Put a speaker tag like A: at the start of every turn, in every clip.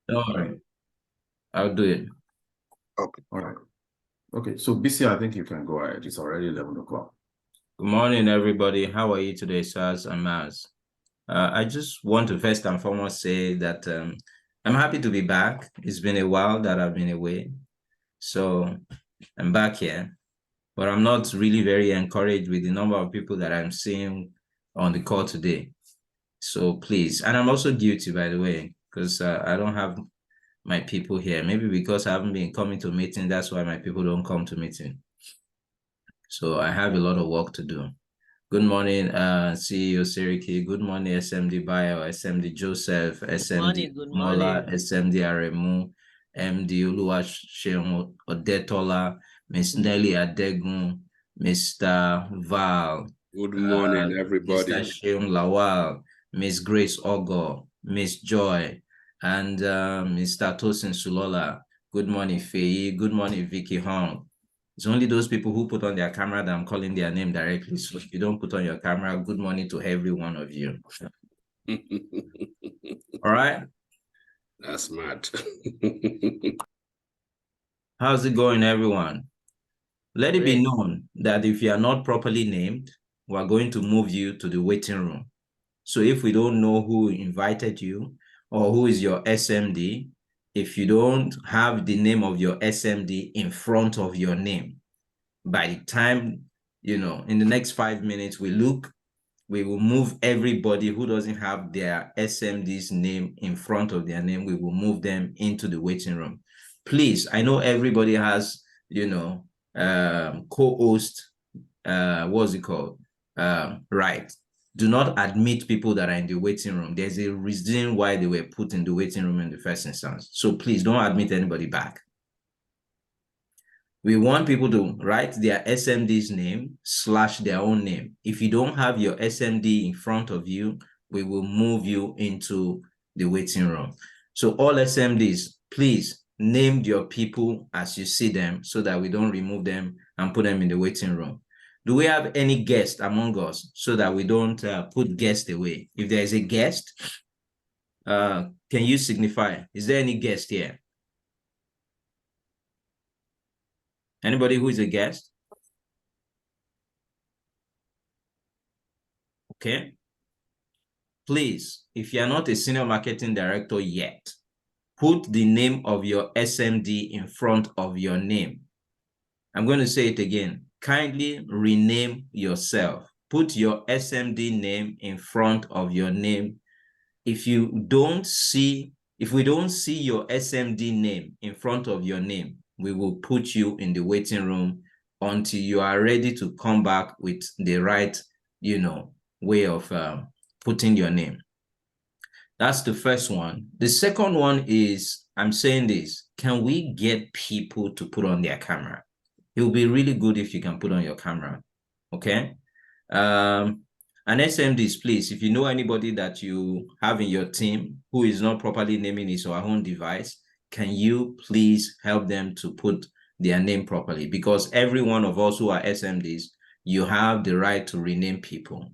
A: Don't worry. I'll do it.
B: Okay.
C: All right. Okay, so BC, I think you can go ahead. It's already 11 o'clock.
A: Good morning, everybody. How are you today, Sars and Mars? I just want to first and foremost say that I'm happy to be back. It's been a while that I've been away. So I'm back here, but I'm not really very encouraged with the number of people that I'm seeing on the call today. So please, and I'm also guilty, by the way, because I don't have my people here. Maybe because I haven't been coming to meeting, that's why my people don't come to meeting. So I have a lot of work to do. Good morning, CEO Siriki. Good morning, SMD Bio, SMD Joseph, SMD
D: Good
A: Mola,
D: morning.
A: SMD Aremu, MD Oluwaseun Odetola, Miss Nelly Adegun, Mr. Val,
B: Good morning, everybody.
A: Mr. Sheung Lawal, Miss Grace Ogo, Miss Joy, and Mr. Tosin Sulola. Good morning, Faye. Good morning, Vicky Hong. It's only those people who put on their camera that I'm calling their name directly. So if you don't put on your camera, good morning to every one of you. All right.
B: That's mad.
A: How's it going, everyone? Let it be known that if you are not properly named, we're going to move you to the waiting room. So if we don't know who invited you or who is your SMD, if you don't have the name of your SMD in front of your name, by the time, in the next 5 minutes, we will move everybody who doesn't have their SMD's name in front of their name. We will move them into the waiting room. Please, I know everybody has, co-host, what's it called? Right. Do not admit people that are in the waiting room. There's a reason why they were put in the waiting room in the first instance. So please don't admit anybody back. We want people to write their SMD's name / their own name. If you don't have your SMD in front of you, we will move you into the waiting room. So all SMDs, please name your people as you see them so that we don't remove them and put them in the waiting room. Do we have any guest among us so that we don't put guests away? If there is a guest, can you signify? Is there any guest here? Anybody who is a guest? Okay. Please, if you're not a senior marketing director yet, put the name of your SMD in front of your name. I'm going to say it again. Kindly rename yourself. Put your SMD name in front of your name. If we don't see your SMD name in front of your name, we will put you in the waiting room until you are ready to come back with the right, way of putting your name. That's the first one. The second one is, I'm saying this, can we get people to put on their camera? It will be really good if you can put on your camera, okay? And SMDs, please, if you know anybody that you have in your team who is not properly naming his or her own device, can you please help them to put their name properly? Because every one of us who are SMDs, you have the right to rename people.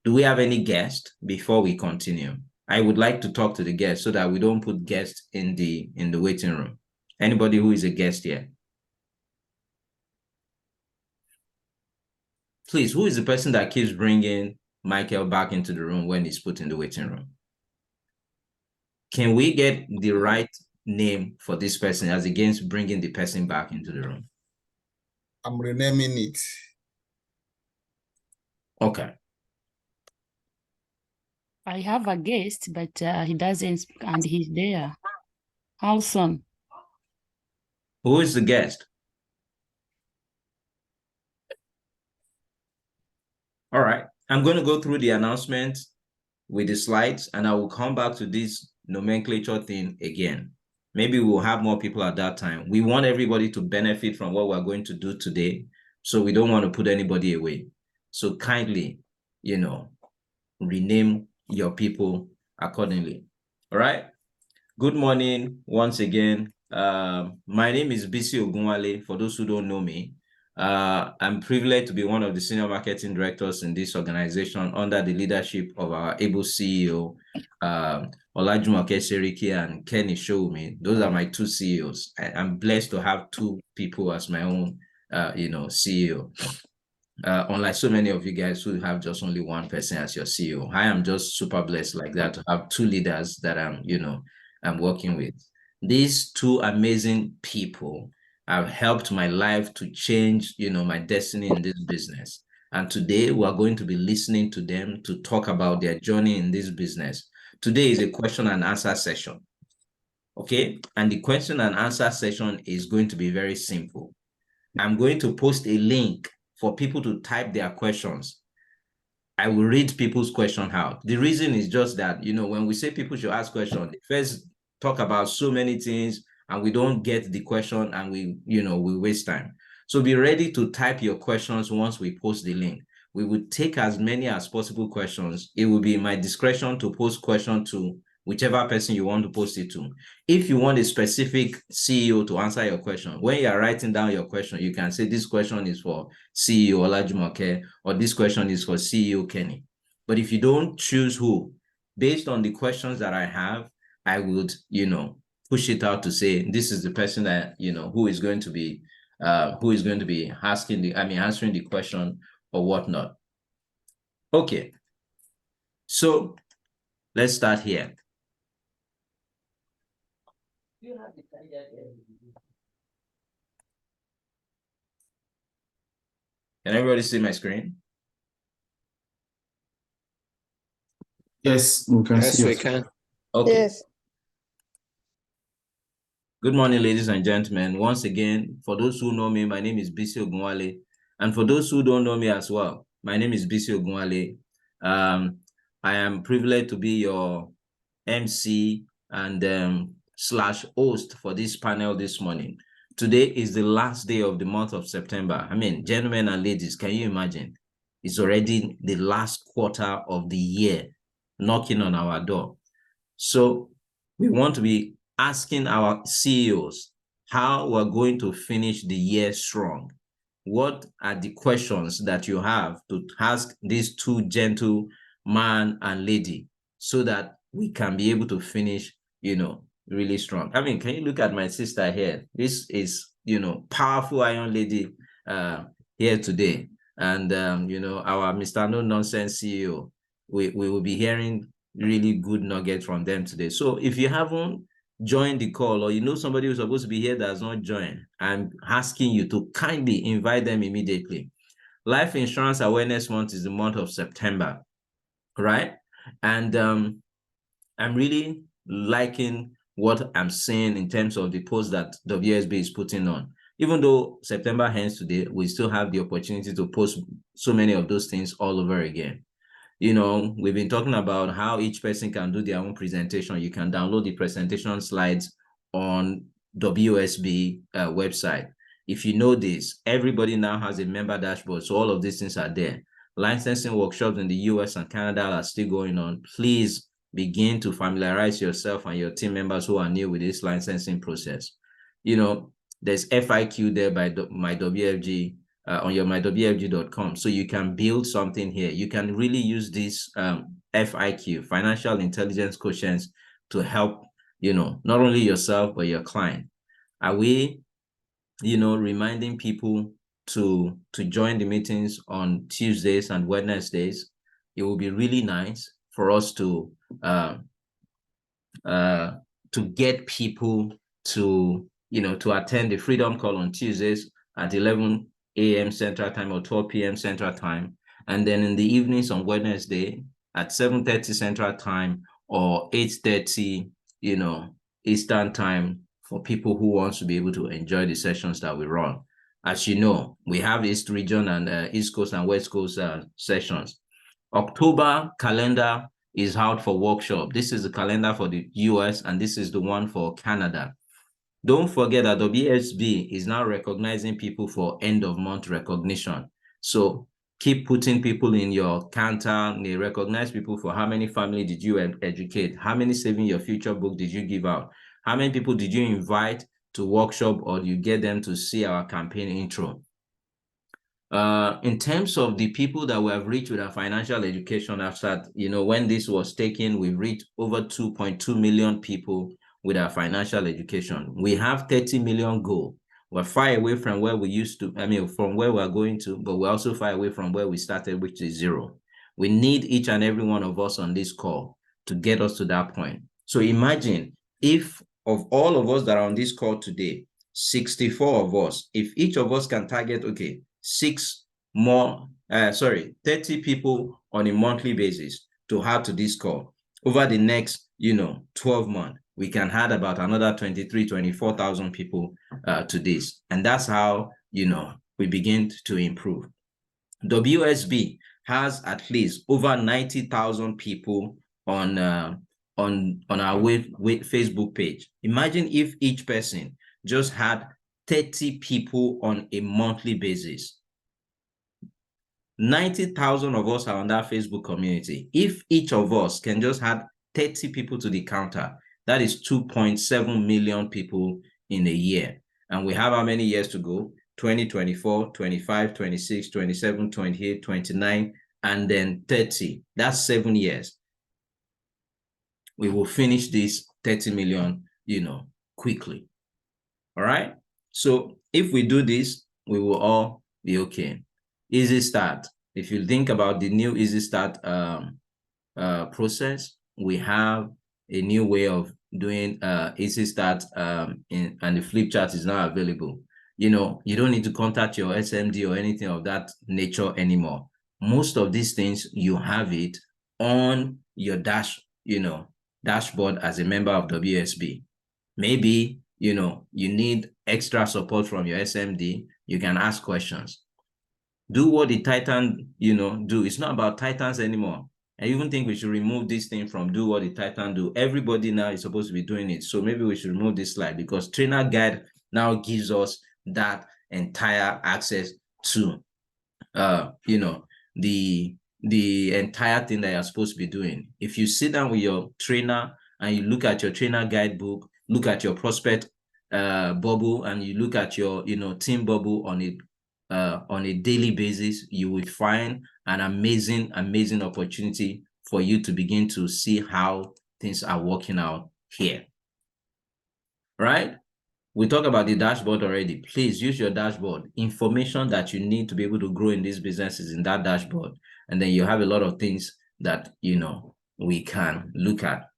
A: Do we have any guests before we continue? I would like to talk to the guests so that we don't put guests in the waiting room. Anybody who is a guest here? Please, who is the person that keeps bringing Michael back into the room when he's put in the waiting room? Can we get the right name for this person as against bringing the person back into the room?
E: I'm renaming it.
A: Okay.
F: I have a guest, but he doesn't, and he's there. How soon?
A: Who is the guest? All right. I'm going to go through the announcement with the slides, and I will come back to this nomenclature thing again. Maybe we'll have more people at that time. We want everybody to benefit from what we're going to do today, so we don't want to put anybody away. So kindly, rename your people accordingly. All right. Good morning once again. My name is Bisi Ogunwale, for those who don't know me. I'm privileged to be one of the senior marketing directors in this organization under the leadership of our able CEO, Olajumoke Seriki and Kenny Showme. Those are my two CEOs. I'm blessed to have two people as my own, CEO. Unlike so many of you guys who have just only one person as your CEO. I am just super blessed like that to have two leaders that I'm working with. These two amazing people have helped my life to change, my destiny in this business. And today we are going to be listening to them to talk about their journey in this business. Today is a question and answer session. Okay. And the question and answer session is going to be very simple. I'm going to post a link for people to type their questions. I will read people's question out. The reason is just that, when we say people should ask questions, first talk about so many things and we don't get the question and we waste time. So be ready to type your questions once we post the link. We will take as many as possible questions. It will be my discretion to post question to whichever person you want to post it to. If you want a specific CEO to answer your question, when you are writing down your question, you can say this question is for CEO Olajumoke or this question is for CEO Kenny. But if you don't choose who, based on the questions that I have, I would, push it out to say this is the person that, who is going to be answering the question or whatnot. Okay. So let's start here. Can everybody see my screen?
C: Yes, we can see
B: we
C: it.
B: can.
A: Okay.
D: Yes.
A: Good morning, ladies and gentlemen. Once again, for those who know me, my name is Bisi Ogunwale. And for those who don't know me as well, my name is Bisi Ogunwale. I am privileged to be your MC and slash host for this panel this morning. Today is the last day of the month of September. I mean, gentlemen and ladies, can you imagine? It's already the last quarter of the year knocking on our door. So we want to be asking our CEOs how we're going to finish the year strong. What are the questions that you have to ask these two gentle man and lady so that we can be able to finish, really strong? I mean, can you look at my sister here? This is, powerful iron lady here today. And, our Mr. No Nonsense CEO, we will be hearing really good nuggets from them today. So if you haven't joined the call or somebody who's supposed to be here that has not joined, I'm asking you to kindly invite them immediately. Life Insurance Awareness Month is the month of September, right? And I'm really liking what I'm seeing in terms of the post that WSB is putting on. Even though September ends today, we still have the opportunity to post so many of those things all over again. We've been talking about how each person can do their own presentation. You can download the presentation slides on WSB website. If you know this, everybody now has a member dashboard. So all of these things are there. Licensing workshops in the US and Canada are still going on. Please begin to familiarize yourself and your team members who are new with this licensing process. There's FIQ there by my WFG. On your mywfg.com. So you can build something here. You can really use this FIQ, financial intelligence quotients, to help, not only yourself, but your client. Are we, reminding people to join the meetings on Tuesdays and Wednesdays? It will be really nice for us to get people to attend the Freedom Call on Tuesdays at 11 a.m. Central Time or 12 p.m. Central Time. And then in the evenings on Wednesday at 7:30 Central Time or 8:30, Eastern Time for people who want to be able to enjoy the sessions that we run. As you know, we have East Region and East Coast and West Coast sessions. October calendar is out for workshop. This is the calendar for the US and this is the one for Canada. Don't forget that WFG is now recognizing people for end of month recognition. So keep putting people in your counter. They recognize people for how many family did you educate? How many Saving Your Future book did you give out? How many people did you invite to workshop or you get them to see our campaign intro? In terms of the people that we have reached with our financial education after, when this was taken, we've reached over 2.2 million people with our financial education. We have 30 million goal. We're far away from where we used to, from where we're going to, but we're also far away from where we started, which is 0. We need each and every one of us on this call to get us to that point. So imagine if of all of us that are on this call today, 64 of us, if each of us can target, 30 people on a monthly basis to add to this call over the next 12 months, we can add about another 24,000 people to this, and that's how we begin to improve. WSB has at least over 90,000 people on our Facebook page. Imagine if each person just had 30 people on a monthly basis. 90,000 of us are on that Facebook community. If each of us can just add 30 people to the counter, that is 2.7 million people in a year. And we have how many years to go? 2024, 25, 26, 27, 28, 29, and then 30. That's 7 years. We will finish this 30 million, quickly. All right. So if we do this, we will all be okay. Easy Start. If you think about the new Easy Start process, we have a new way of doing Easy Start, and the flip chart is now available. You don't need to contact your SMD or anything of that nature anymore. Most of these things, you have it on your dashboard as a member of WSB. Maybe, you need extra support from your SMD. You can ask questions. Do what the Titan, do. It's not about Titans anymore. I even think we should remove this thing from do what the Titan do. Everybody now is supposed to be doing it. So maybe we should remove this slide, because Trainer Guide now gives us that entire access to, the entire thing that you're supposed to be doing. If you sit down with your trainer and you look at your trainer guidebook, look at your prospect bubble, and you look at your team bubble on a daily basis, you will find an amazing opportunity for you to begin to see how things are working out here. Right? We talked about the dashboard already. Please use your dashboard. Information that you need to be able to grow in this business is in that dashboard. And then you have a lot of things that, we can look at.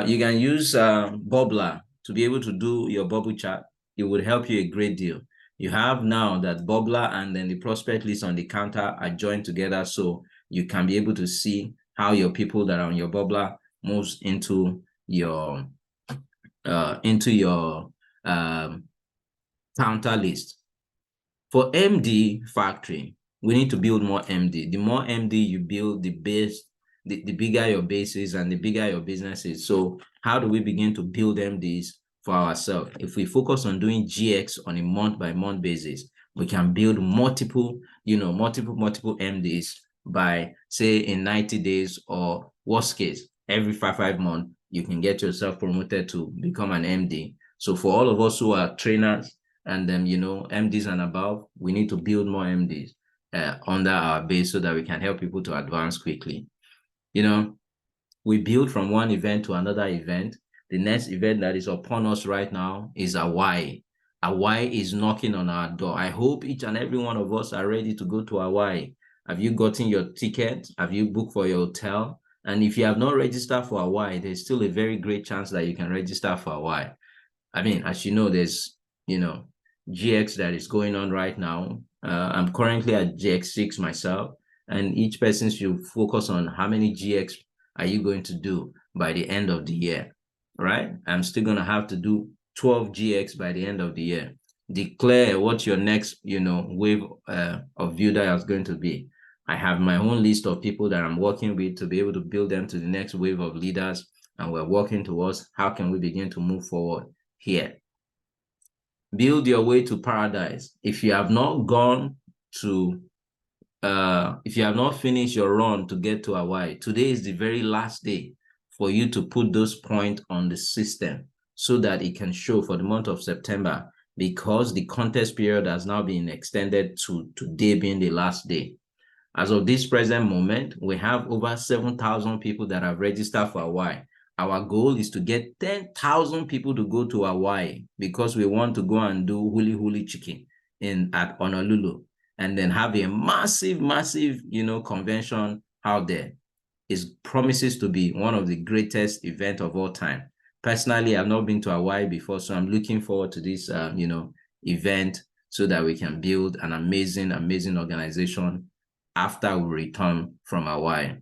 A: You can use Bubbler to be able to do your bubble chart. It would help you a great deal. You have now that Bubbler and then the prospect list on the counter are joined together, so you can be able to see how your people that are on your Bubbler moves into your counter list. For MD factory, we need to build more MD. The more MD you build, the bigger your base is and the bigger your business is. So how do we begin to build MDs for ourselves? If we focus on doing GX on a month-by-month basis, we can build multiple MDs by, say, in 90 days, or worst case, every five months, you can get yourself promoted to become an MD. So for all of us who are trainers and then, MDs and above, we need to build more MDs under our base so that we can help people to advance quickly. We build from one event to another event. The next event that is upon us right now is Hawaii. Hawaii is knocking on our door. I hope each and every one of us are ready to go to Hawaii. Have you gotten your ticket? Have you booked for your hotel? And if you have not registered for Hawaii, there's still a very great chance that you can register for Hawaii. As you know, there's, GX that is going on right now. I'm currently at GX6 myself, and each person should focus on how many GX are you going to do by the end of the year, right? I'm still going to have to do 12 GX by the end of the year. Declare what your next, wave of builder is going to be. I have my own list of people that I'm working with to be able to build them to the next wave of leaders, and we're working towards how can we begin to move forward here. Build your way to paradise. If you have not gone to, if you have not finished your run to get to Hawaii, today is the very last day for you to put those points on the system so that it can show for the month of September because the contest period has now been extended to today being the last day. As of this present moment, we have over 7,000 people that have registered for Hawaii. Our goal is to get 10,000 people to go to Hawaii because we want to go and do huli huli chicken at Honolulu and then have a massive, convention out there. It promises to be one of the greatest events of all time. Personally, I've not been to Hawaii before, so I'm looking forward to this, event so that we can build an amazing, amazing organization after we return from Hawaii.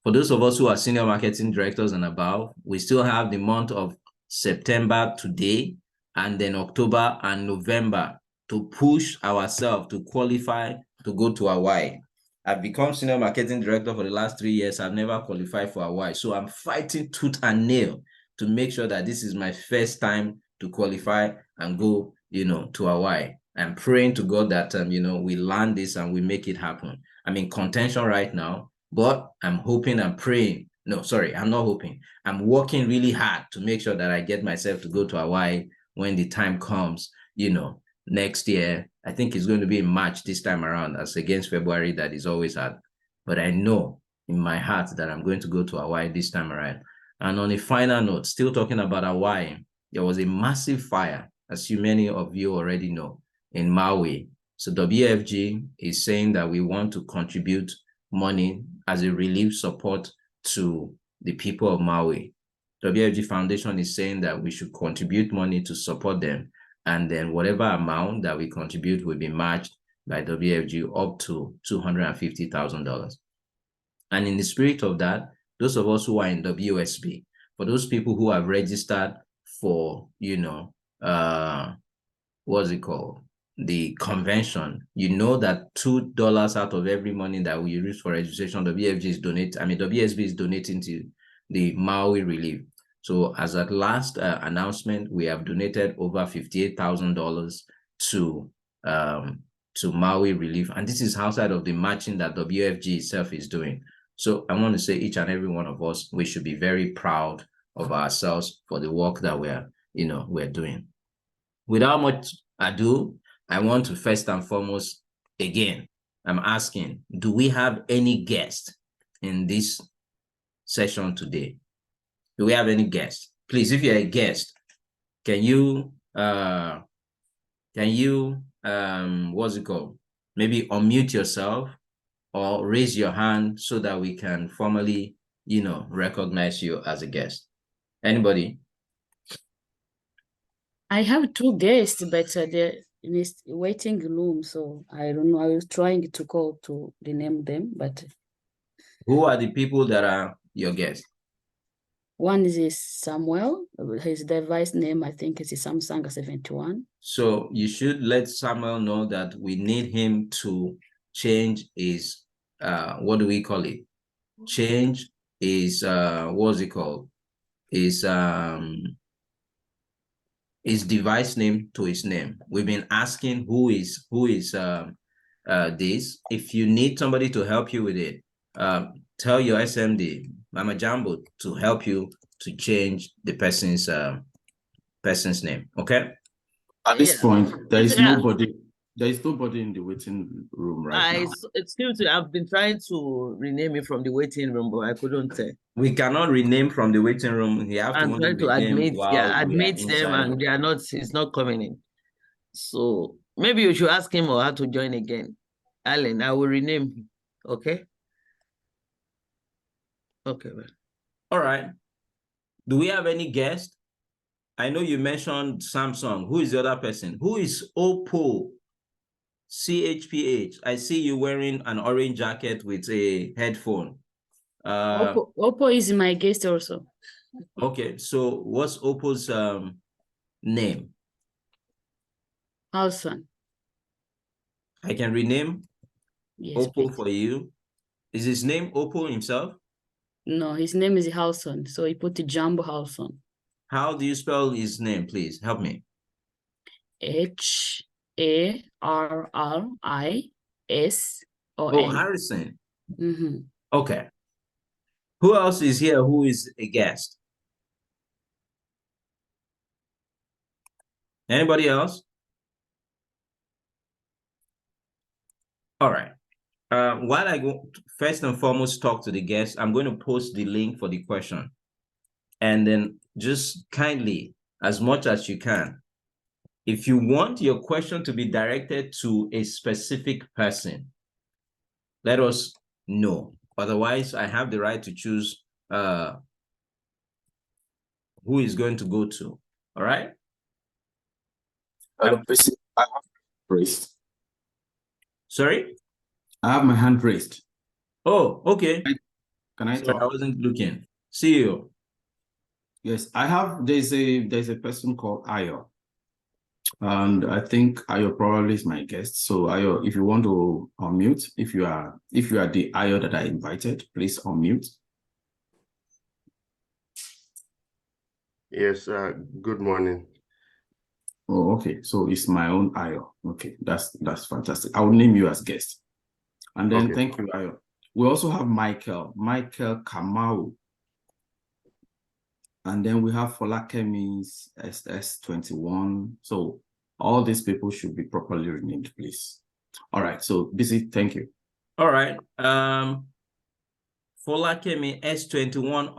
A: For those of us who are senior marketing directors and above, we still have the month of September today, and then October and November to push ourselves to qualify to go to Hawaii. I've become senior marketing director for the last 3 years. I've never qualified for Hawaii. So I'm fighting tooth and nail to make sure that this is my first time to qualify and go, to Hawaii. I'm praying to God that, we land this and we make it happen. I'm in contention right now, but I'm hoping and praying. No, sorry, I'm not hoping. I'm working really hard to make sure that I get myself to go to Hawaii when the time comes, next year. I think it's going to be in March this time around, as against February that is always hard. But I know in my heart that I'm going to go to Hawaii this time around. And on a final note, still talking about Hawaii, there was a massive fire, as many of you already know, in Maui. So WFG is saying that we want to contribute money as a relief support to the people of Maui. WFG Foundation is saying that we should contribute money to support them, and then whatever amount that we contribute will be matched by WFG up to $250,000. And in the spirit of that, those of us who are in WSB, for those people who have registered for, what's it called? The convention, that $2 out of every money that we use for registration, WFG is WSB is donating to the Maui relief. So as at last announcement, we have donated over $58,000 to Maui relief. And this is outside of the matching that WFG itself is doing. So I want to say each and every one of us, we should be very proud of ourselves for the work that we're doing. Without much ado, I want to first and foremost, again, I'm asking, do we have any guests in this session today? Do we have any guests? Please, if you're a guest, can you what's it called? Maybe unmute yourself or raise your hand so that we can formally, recognize you as a guest. Anybody?
F: I have 2 guests, but they're in this waiting room, so I don't know. I was trying to call to rename them, but
A: Who are the people that are your guests?
F: one is Samuel. His device name, I think, is Samsung 71.
A: So you should let Samuel know that we need him to change his, what do we call it? Change his, what's it called? His device name to his name. We've been asking who is this. If you need somebody to help you with it, tell your SMD, Mama Jambo, to help you to change the person's name. Okay.
C: At this point, there is nobody. There is nobody in the waiting room right now.
D: Excuse me, I've been trying to rename it from the waiting room, but I couldn't.
A: We cannot rename from the waiting room. You have to
D: I'm trying to admit, admit them, and they are not. It's not coming in. So maybe you should ask him or how to join again. Alan, I will rename him. Okay. Okay. Well.
A: All right. Do we have any guests? I know you mentioned Samsung. Who is the other person? Who is Oppo? CHPH. I see you wearing an orange jacket with a headphone.
F: Oppo is my guest also.
A: Okay, so what's Oppo's name?
F: Halson.
A: I can rename Oppo
F: please.
A: for you. Is his name Oppo himself?
F: No, his name is Halson, so he put the Jumbo Halson.
A: How do you spell his name, please? Help me.
F: Harrison.
A: Oh, Harrison.
F: Mm-hmm.
A: Okay. Who else is here who is a guest? Anybody else? All right. While I go, first and foremost, talk to the guests, I'm going to post the link for the question. And then just kindly, as much as you can, if you want your question to be directed to a specific person, let us know. Otherwise, I have the right to choose who is going to go to. All right?
C: I have raised.
A: Sorry?
C: I have my hand raised.
A: Oh, okay.
C: Can I
A: Sorry,
C: talk?
A: I wasn't looking. See you.
C: Yes, I have. There's a person called Ayo, and I think Ayo probably is my guest. So Ayo, if you want to unmute, if you are the Ayo that I invited, please unmute.
B: Yes, good morning.
C: Oh, okay. So it's my own Ayo. Okay, that's fantastic. I will name you as guest. And then
B: Okay.
C: Thank you, Ayo. We also have Michael Kamau. And then we have Folakemi's SS21. So all these people should be properly renamed, please. All right. So Busy, thank you.
A: All right. Folakemi S21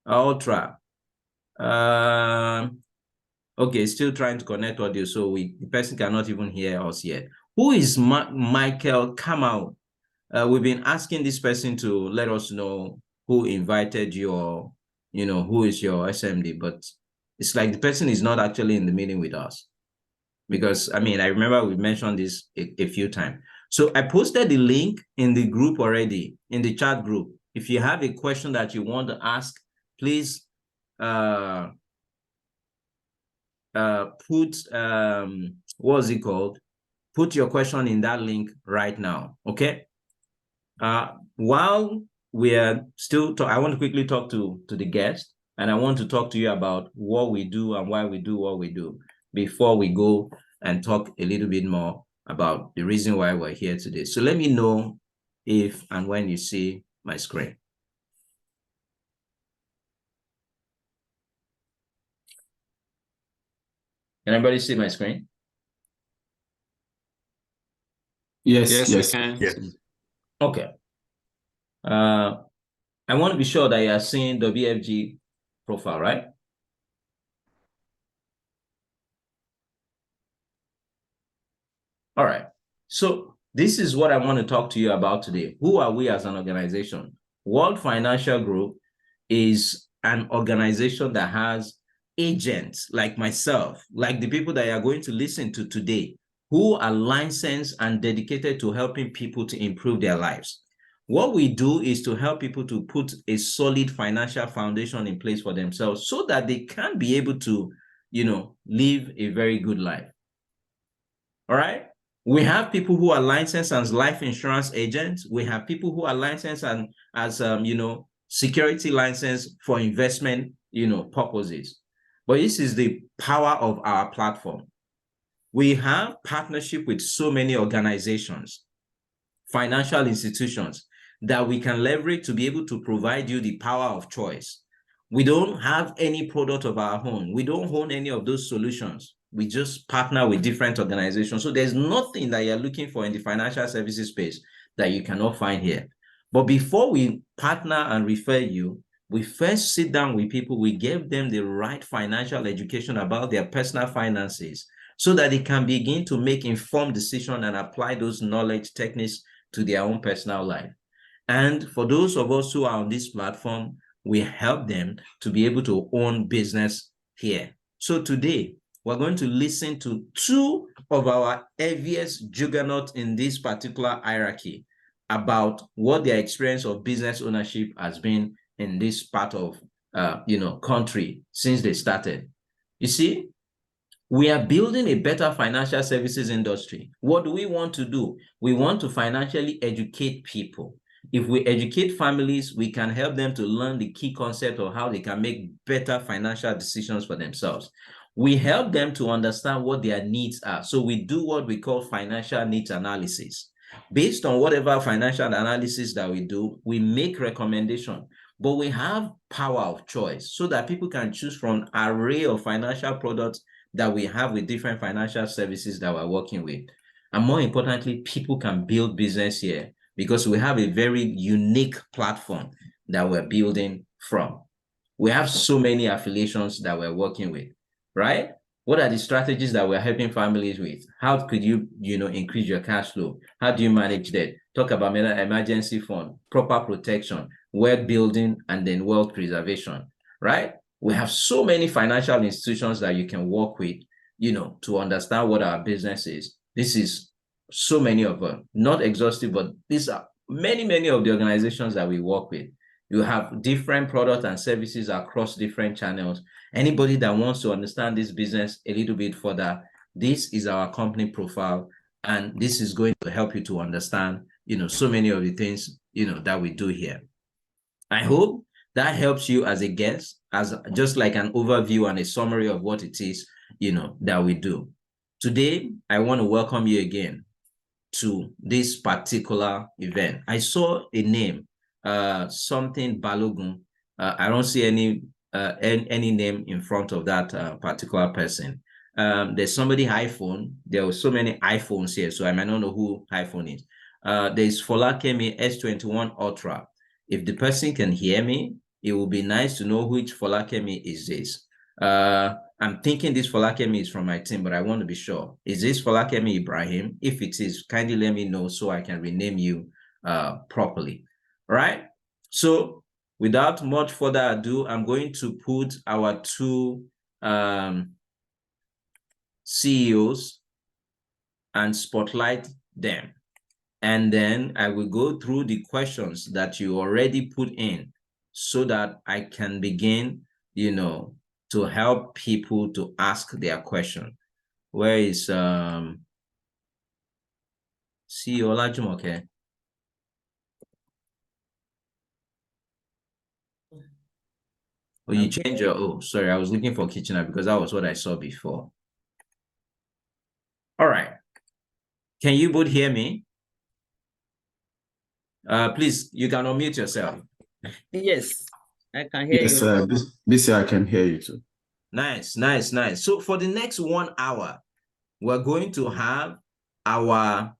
A: Ultra. Okay, still trying to connect audio, so the person cannot even hear us yet. Who is Michael Kamau? We've been asking this person to let us know who invited you, or who is your SMD, but it's like the person is not actually in the meeting with us. Because I remember we mentioned this a few times. So I posted the link in the group already, in the chat group. If you have a question that you want to ask, please put what's it called? Put your question in that link right now. Okay. While we are still I want to quickly talk to the guest, and I want to talk to you about what we do and why we do what we do before we go and talk a little bit more about the reason why we're here today. So let me know if and when you see my screen. Can anybody see my screen?
C: Yes,
B: we can. Yes.
A: Okay. I want to be sure that you are seeing the WFG profile, right? All right. So this is what I want to talk to you about today. Who are we as an organization? World Financial Group is an organization that has agents like myself, like the people that you are going to listen to today, who are licensed and dedicated to helping people to improve their lives. What we do is to help people to put a solid financial foundation in place for themselves so that they can be able to, live a very good life. All right. We have people who are licensed as life insurance agents. We have people who are licensed and as security license for investment, purposes. But this is the power of our platform. We have partnership with so many organizations, financial institutions that we can leverage to be able to provide you the power of choice. We don't have any product of our own. We don't own any of those solutions. We just partner with different organizations. So there's nothing that you're looking for in the financial services space that you cannot find here. But before we partner and refer you, we first sit down with people, we give them the right financial education about their personal finances so that they can begin to make informed decisions and apply those knowledge techniques to their own personal life. And for those of us who are on this platform, we help them to be able to own business here. So today, we're going to listen to two of our heaviest juggernauts in this particular hierarchy about what their experience of business ownership has been in this part of country since they started. You see, we are building a better financial services industry. What do we want to do? We want to financially educate people. If we educate families, we can help them to learn the key concept of how they can make better financial decisions for themselves. We help them to understand what their needs are. So we do what we call financial needs analysis. Based on whatever financial analysis that we do, we make recommendations, but we have power of choice so that people can choose from an array of financial products that we have with different financial services that we're working with. And more importantly, people can build business here because we have a very unique platform that we're building from. We have so many affiliations that we're working with, right? What are the strategies that we're helping families with? How could you, increase your cash flow? How do you manage that? Talk about emergency fund, proper protection, wealth building, and then wealth preservation, right? We have so many financial institutions that you can work with, to understand what our business is. This is so many of them, not exhaustive, but these are many of the organizations that we work with. You have different products and services across different channels. Anybody that wants to understand this business a little bit further, this is our company profile, and this is going to help you to understand, so many of the things, that we do here. I hope that helps you as a guest, as just like an overview and a summary of what it is, that we do. Today, I want to welcome you again to this particular event. I saw a name, something Balogun. I don't see any name in front of that particular person. There's somebody iPhone. There were so many iPhones here, so I might not know who iPhone is. There's Folakemi S21 Ultra. If the person can hear me, it would be nice to know which Folakemi is this. I'm thinking this Folakemi is from my team, but I want to be sure. Is this Folakemi Ibrahim? If it is, kindly let me know so I can rename you properly. All right? So without much further ado, I'm going to put our two CEOs and spotlight them. And then I will go through the questions that you already put in so that I can begin, to help people to ask their question. Where is CEO Olajumoke? Oh, you changed your, oh, sorry, I was looking for Kitchener because that was what I saw before. All right. Can you both hear me? Please, you can unmute yourself.
D: Yes, I can hear you.
C: Yes, BC, I can hear you too.
A: Nice. So for the next 1 hour, we're going to have our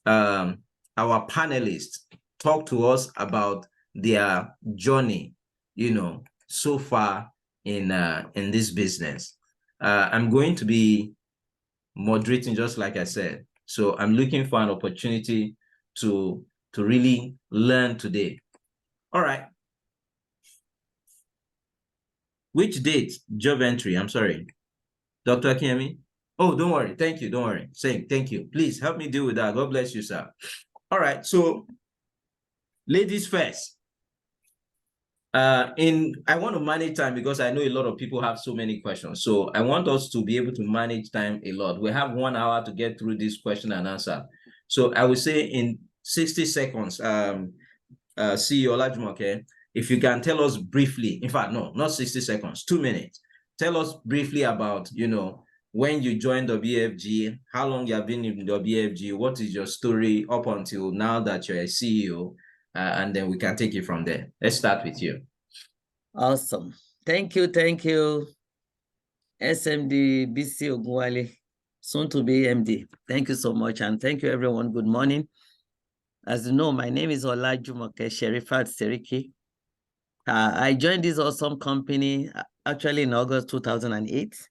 A: panelists talk to us about their journey, so far in this business. I'm going to be moderating, just like I said. So I'm looking for an opportunity to really learn today. All right. Which date? Job entry. I'm sorry. Dr. Akiemi? Oh, don't worry. Thank you. Don't worry. Saying thank you. Please help me deal with that. God bless you, sir. All right. So, ladies first. I want to manage time because I know a lot of people have so many questions. So I want us to be able to manage time a lot. We have 1 hour to get through this question and answer. So I would say in 60 seconds, CEO Olajumoke, if you can tell us briefly, in fact, no, not 60 seconds, 2 minutes. Tell us briefly about, when you joined WFG, how long you have been in WFG, what is your story up until now that you're a CEO, and then we can take it from there. Let's start with you.
D: Awesome. Thank you. SMD BC Ogunwale, soon to be MD. Thank you so much. And thank you, everyone. Good morning. As you know, my name is Olajumoke Sherifat Seriki. I joined this awesome company actually in August 2008.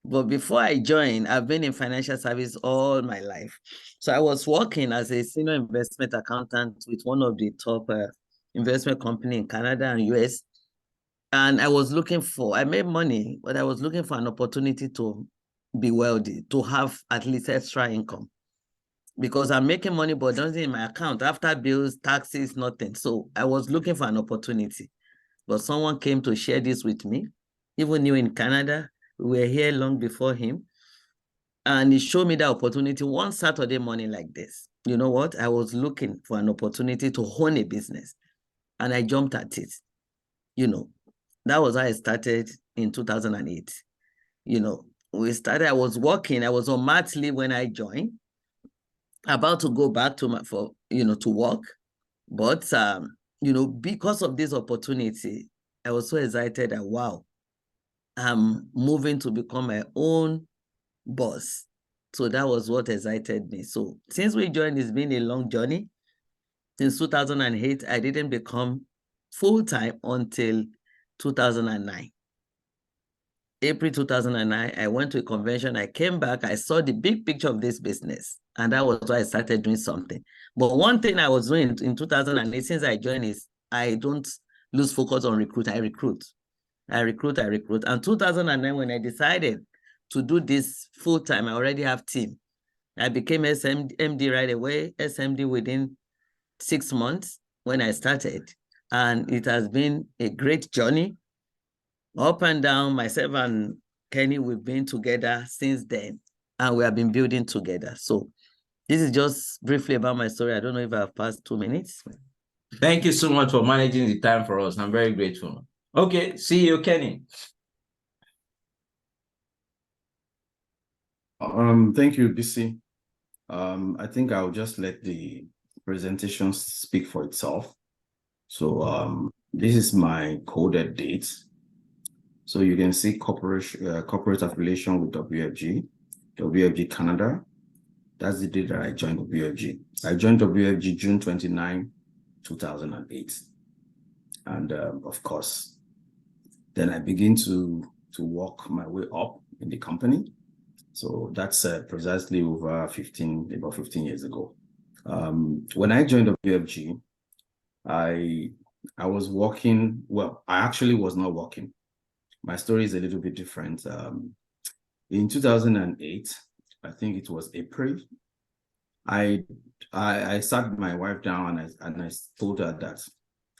D: But before I joined, I've been in financial service all my life. So I was working as a senior investment accountant with one of the top investment company in Canada and US. And I made money, but I was looking for an opportunity to be wealthy, to have at least extra income. Because I'm making money, but nothing in my account. After bills, taxes, nothing. So I was looking for an opportunity. But someone came to share this with me, even new in Canada. We were here long before him. And he showed me the opportunity one Saturday morning like this. You know what? I was looking for an opportunity to own a business. And I jumped at it. That was how I started in 2008. I was working. I was on mat leave when I joined. About to go back to work. But, because of this opportunity, I was so excited that, wow, I'm moving to become my own boss. So that was what excited me. So since we joined, it's been a long journey. Since 2008, I didn't become full-time until 2009. April 2009, I went to a convention. I came back. I saw the big picture of this business. And that was why I started doing something. But one thing I was doing in 2008, since I joined, is I don't lose focus on recruit. I recruit. And 2009, when I decided to do this full-time, I already have team. I became MD right away, SMD within 6 months when I started. And it has been a great journey. Up and down, myself and Kenny, we've been together since then, and we have been building together. So this is just briefly about my story. I don't know if I've passed 2 minutes.
A: Thank you so much for managing the time for us. I'm very grateful. Okay, CEO Kenny.
C: Thank you, BC. I think I'll just let the presentation speak for itself. So this is my coded date. So you can see corporate affiliation with WFG Canada. That's the date that I joined WFG. I joined WFG June 29, 2008. And of course, then I begin to work my way up in the company. So that's precisely about 15 years ago. When I joined WFG, I was working, well, I actually was not working. My story is a little bit different. In 2008, I think it was April, I sat my wife down and I told her that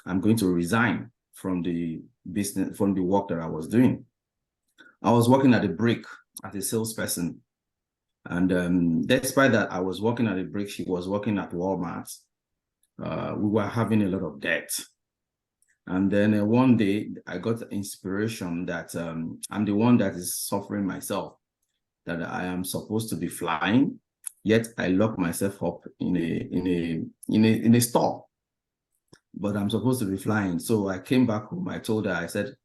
C: I'm going to resign from the business, from the work that I was doing. I was working at a brick as a salesperson. And despite that, I was working at a brick, she was working at Walmart. We were having a lot of debt. And then one day I got inspiration that I'm the one that is suffering myself, that I am supposed to be flying, yet I lock myself up in a store, but I'm supposed to be flying. So I came back home. I told her, I said,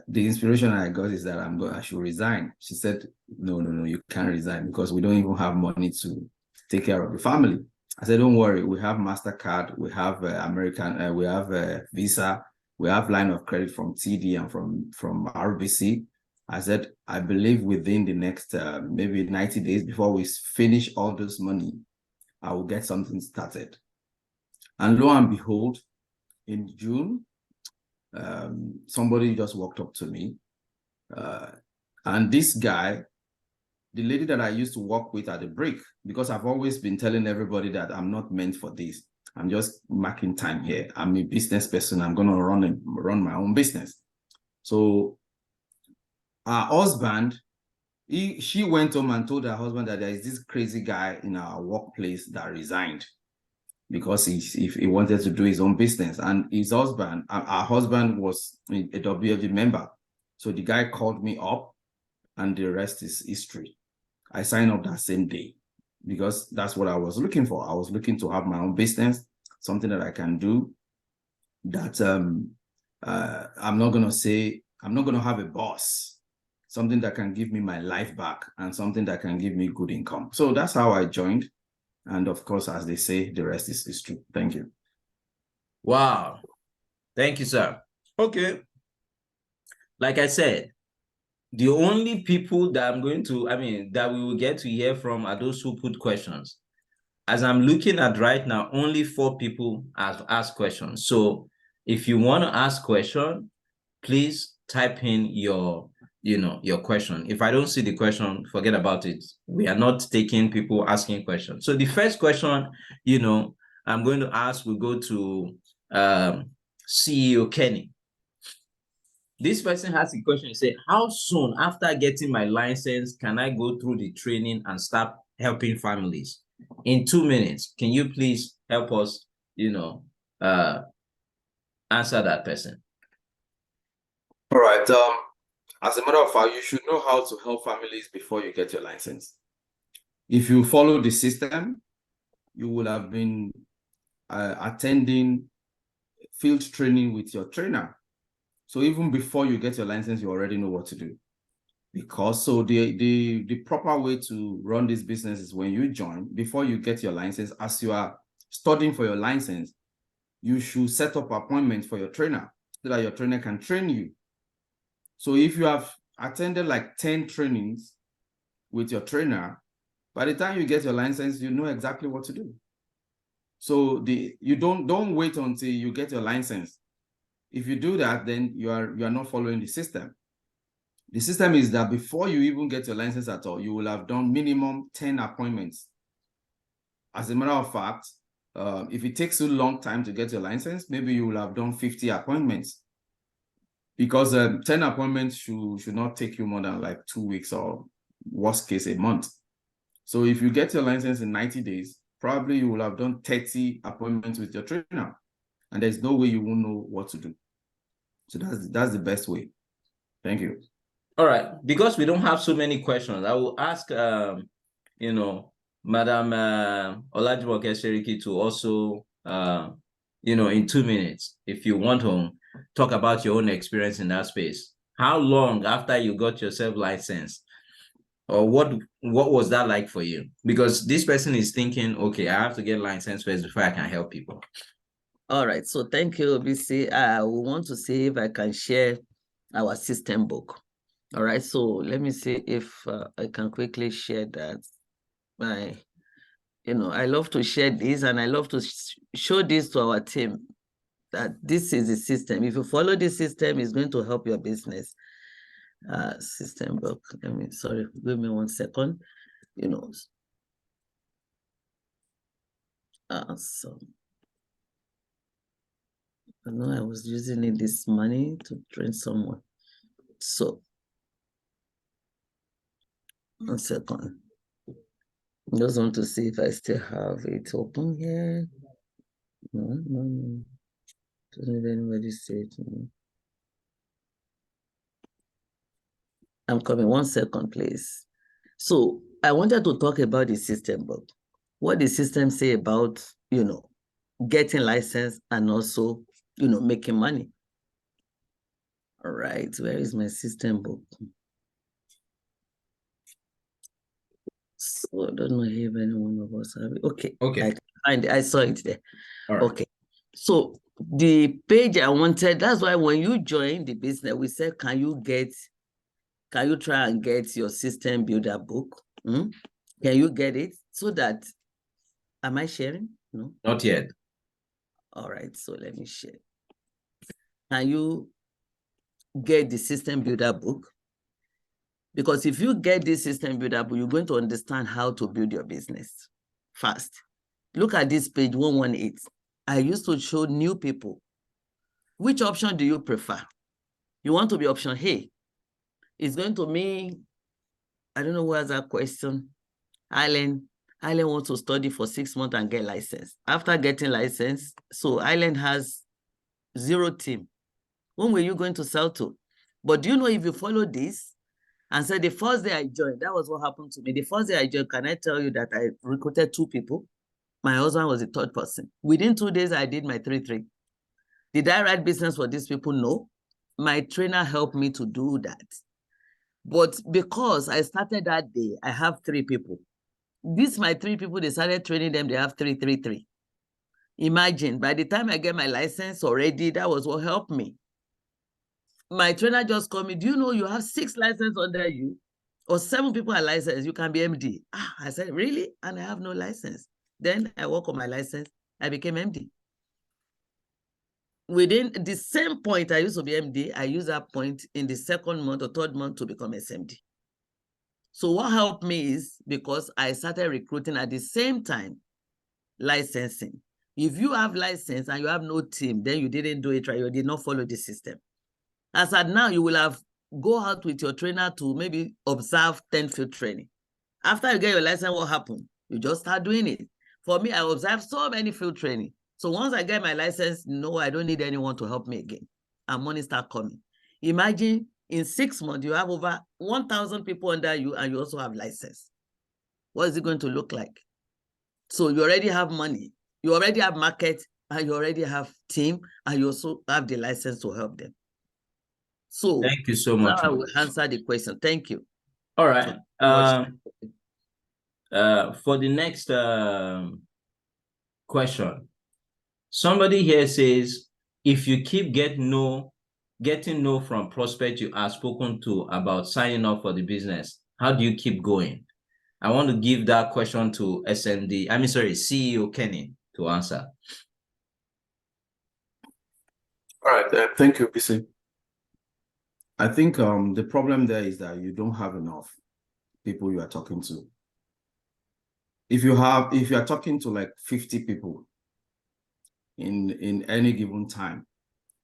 C: the inspiration I got is that I should resign. She said, no, you can't resign because we don't even have money to take care of the family. I said, don't worry, we have MasterCard, we have American, we have Visa, we have line of credit from TD and from RBC. I said, I believe within the next maybe 90 days before we finish all this money, I will get something started. And lo and behold, in June, somebody just walked up to me. And this guy, the lady that I used to work with at the brick, because I've always been telling everybody that I'm not meant for this. I'm just marking time here. I'm a business person. I'm going to run my own business. So our husband, she went home and told her husband that there is this crazy guy in our workplace that resigned because he wanted to do his own business. And his husband, our husband was a WFG member. So the guy called me up and the rest is history. I signed up that same day because that's what I was looking for. I was looking to have my own business, something that I can do that I'm not going to have a boss, something that can give me my life back and something that can give me good income. So that's how I joined. And of course, as they say, the rest is history. Thank you.
A: Wow. Thank you, sir. Okay. Like I said, the only people that that we will get to hear from are those who put questions. As I'm looking at right now, only 4 people have asked questions. So if you want to ask question, please type in your question. If I don't see the question, forget about it. We are not taking people asking questions. So the first question, I'm going to ask, we go to CEO Kenny. This person has a question. He said, how soon after getting my license can I go through the training and start helping families? In 2 minutes, can you please help us, answer that person?
C: All right. As a matter of fact, you should know how to help families before you get your license. If you follow the system, you will have been attending field training with your trainer. So even before you get your license, you already know what to do. Because so the proper way to run this business is when you join, before you get your license, as you are studying for your license, you should set up appointments for your trainer so that your trainer can train you. So if you have attended like 10 trainings with your trainer, by the time you get your license, you know exactly what to do. So you don't wait until you get your license. If you do that, then you are not following the system. The system is that before you even get your license at all, you will have done minimum 10 appointments. As a matter of fact, if it takes you a long time to get your license, maybe you will have done 50 appointments. Because 10 appointments should not take you more than like 2 weeks or worst case, a month. So if you get your license in 90 days, probably you will have done 30 appointments with your trainer. And there's no way you won't know what to do. So that's the best way. Thank you.
A: All right, because we don't have so many questions, I will ask, you know, Madam Olajumoke Seriki to also, you know, in 2 minutes, if you want to talk about your own experience in that space. How long after you got yourself licensed, or what was that like for you? Because this person is thinking, okay, I have to get licensed first before I can help people.
D: All right, so thank you, BC. We want to see if I can share our system book. All right, so let me see if I can quickly share that. I love to share this, and I love to show this to our team, that this is the system. If you follow this system, it's going to help your business. System book. Give me 1 second. So I know I was using it this money to train someone. So 1 second. I just want to see if I still have it open here. No. Doesn't anybody say it to me? I'm coming. 1 second, please. So I wanted to talk about the system book. What the system say about, getting licensed and also, making money. All right, where is my system book? So I don't know if any one of us have it. Okay. I saw it there.
A: All right.
D: Okay. So the page I wanted, that's why when you join the business, we said, can you try and get your system builder book? Can you get it? So that, am I sharing? No?
A: Not yet.
D: All right, so let me share. Can you get the system builder book? Because if you get this system builder book, you're going to understand how to build your business fast. Look at this page 118. I used to show new people. Which option do you prefer? You want to be option A. It's going to mean, I don't know who has that question. Island wants to study for 6 months and get licensed. After getting licensed, so Island has 0 team. When were you going to sell to? But do you know, if you follow this and say the first day I joined, that was what happened to me. The first day I joined, can I tell you that I recruited 2 people? My husband was the 3rd person. Within 2 days, I did my 3-3. Did I write business for these people? No. My trainer helped me to do that. But because I started that day, I have 3 people. These my 3 people, they started training them, they have 3-3-3. Imagine, by the time I get my license already, that was what helped me. My trainer just called me, do you know you have 6 licenses under you? Or 7 people are licensed, you can be MD. I said, really? And I have no license. Then I work on my license, I became MD. Within the same point I used to be MD, I used that point in the 2nd month or 3rd month to become SMD. So what helped me is because I started recruiting at the same time, licensing. If you have license and you have no team, then you didn't do it right, you did not follow the system. As at now, you will have go out with your trainer to maybe observe 10 field training. After you get your license, what happened? You just start doing it. For me, I observed so many field training. So once I get my license, no, I don't need anyone to help me again. And money start coming. Imagine in 6 months, you have over 1,000 people under you and you also have license. What is it going to look like? So you already have money, you already have market, and you already have team, and you also have the license to help them. So
A: thank you so much.
D: now I will answer the question. Thank you.
A: All right. For the next question, somebody here says, if you keep getting no from prospects you are spoken to about signing up for the business, how do you keep going? I want to give that question to CEO Kenny to answer.
C: All right, thank you, BC. I think the problem there is that you don't have enough people you are talking to. If you are talking to like 50 people in any given time,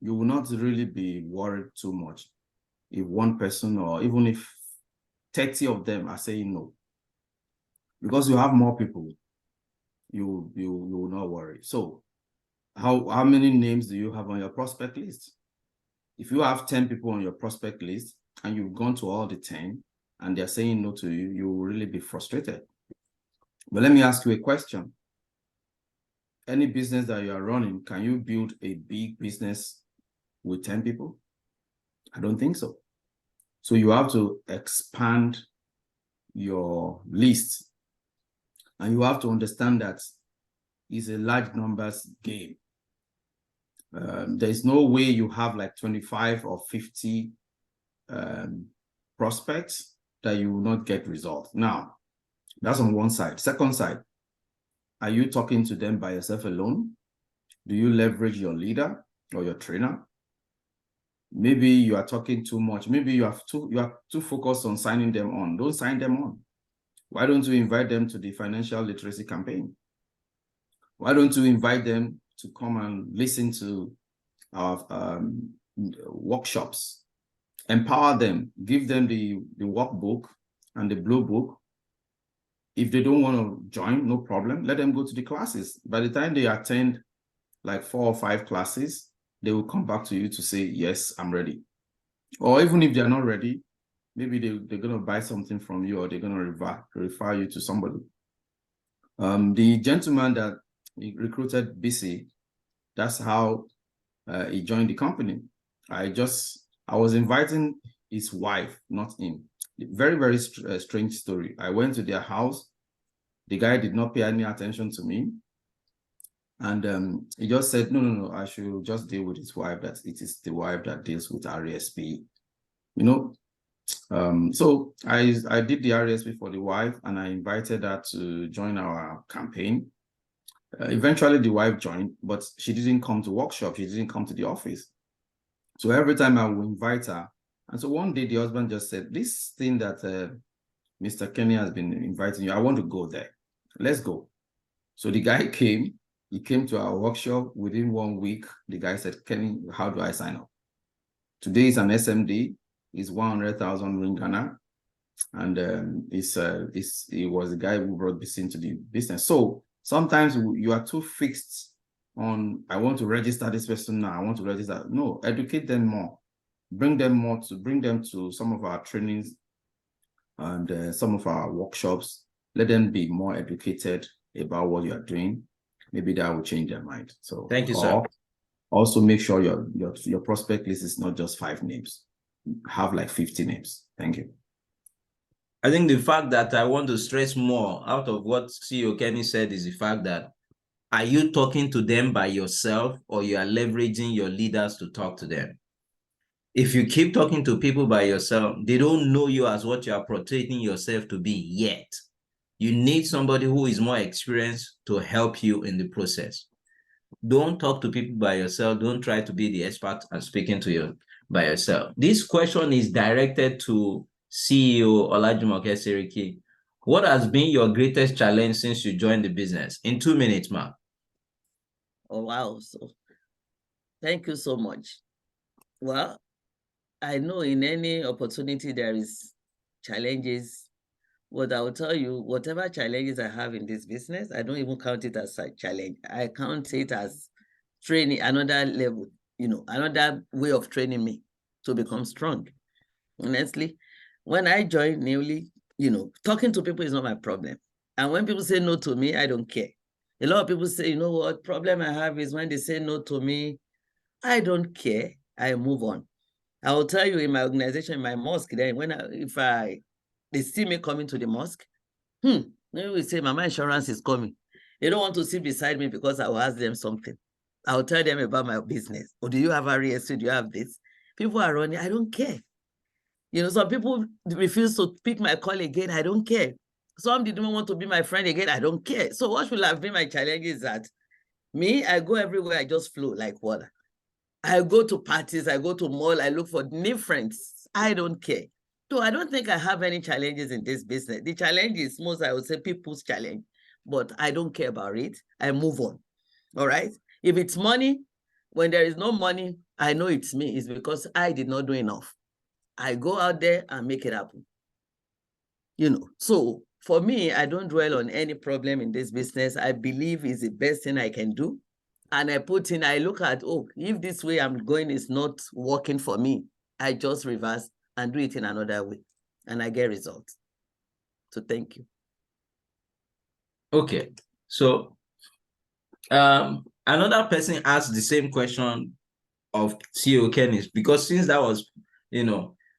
C: you will not really be worried too much if one person or even if 30 of them are saying no. Because you have more people, you will not worry. So how many names do you have on your prospect list? If you have 10 people on your prospect list and you've gone to all the 10 and they're saying no to you, you will really be frustrated. But let me ask you a question. Any business that you are running, can you build a big business with 10 people? I don't think so. So you have to expand your list. And you have to understand that it's a large numbers game. There's no way you have like 25 or 50 prospects that you will not get results. Now, that's on one side. Second side, are you talking to them by yourself alone? Do you leverage your leader or your trainer? Maybe you are talking too much. Maybe you are too focused on signing them on. Don't sign them on. Why don't you invite them to the financial literacy campaign? Why don't you invite them to come and listen to our workshops? Empower them, give them the workbook and the blue book. If they don't want to join, no problem. Let them go to the classes. By the time they attend like 4 or 5 classes, they will come back to you to say, yes, I'm ready. Or even if they're not ready, maybe they're going to buy something from you or they're going to refer you to somebody. The gentleman that recruited BC, that's how he joined the company. I was inviting his wife, not him. Very, very strange story. I went to their house. The guy did not pay any attention to me. And he just said, no, I should just deal with his wife, that it is the wife that deals with RESP. You know, so I did the RESP for the wife and I invited her to join our campaign. Eventually the wife joined, but she didn't come to workshop. She didn't come to the office. So every time I would invite her. And so one day the husband just said, this thing that Mr. Kenny has been inviting you, I want to go there. Let's go. So the guy came. He came to our workshop. Within 1 week, the guy said, Kenny, how do I sign up? Today is an SMD. It's 100,000 ring Ghana. And he was the guy who brought this into the business. So sometimes you are too fixed on, I want to register this person now. I want to register. No, educate them more. Bring them to some of our trainings and some of our workshops. Let them be more educated about what you are doing. Maybe that will change their mind. So
A: thank you, sir.
C: Also make sure your prospect list is not just 5 names. Have like 50 names. Thank you.
A: I think the fact that I want to stress more out of what CEO Kenny said is the fact that, are you talking to them by yourself or you are leveraging your leaders to talk to them? If you keep talking to people by yourself, they don't know you as what you are portraying yourself to be yet. You need somebody who is more experienced to help you in the process. Don't talk to people by yourself. Don't try to be the expert and speaking to you by yourself. This question is directed to CEO Olajumoke Seriki. What has been your greatest challenge since you joined the business? In 2 minutes, ma'am.
D: Oh, wow. So thank you so much. Well, I know in any opportunity there is challenges. What I will tell you, whatever challenges I have in this business, I don't even count it as a challenge. I count it as training, another level, another way of training me to become strong. Honestly, when I joined newly, talking to people is not my problem. And when people say no to me, I don't care. A lot of people say, what problem I have is when they say no to me, I don't care. I move on. I will tell you in my organization, in my mosque, then if they see me coming to the mosque, maybe we say, Mama Insurance is coming. They don't want to sit beside me because I will ask them something. I'll tell them about my business. Or do you have RESC? Do you have this? People are running. I don't care. You know, some people refuse to pick my call again. I don't care. Some didn't want to be my friend again. I don't care. So what should have been my challenge is that me, I go everywhere. I just flow like water. I go to parties. I go to mall. I look for new friends. I don't care. So I don't think I have any challenges in this business. The challenge is most, I would say, people's challenge, but I don't care about it. I move on. All right. If it's money, when there is no money, I know it's me. It's because I did not do enough. I go out there and make it happen. You know, so for me, I don't dwell on any problem in this business. I believe it's the best thing I can do. And I look at, if this way I'm going is not working for me, I just reverse and do it in another way. And I get results. So thank you.
A: Okay. So another person asked the same question of CEO Kennis, because since that was,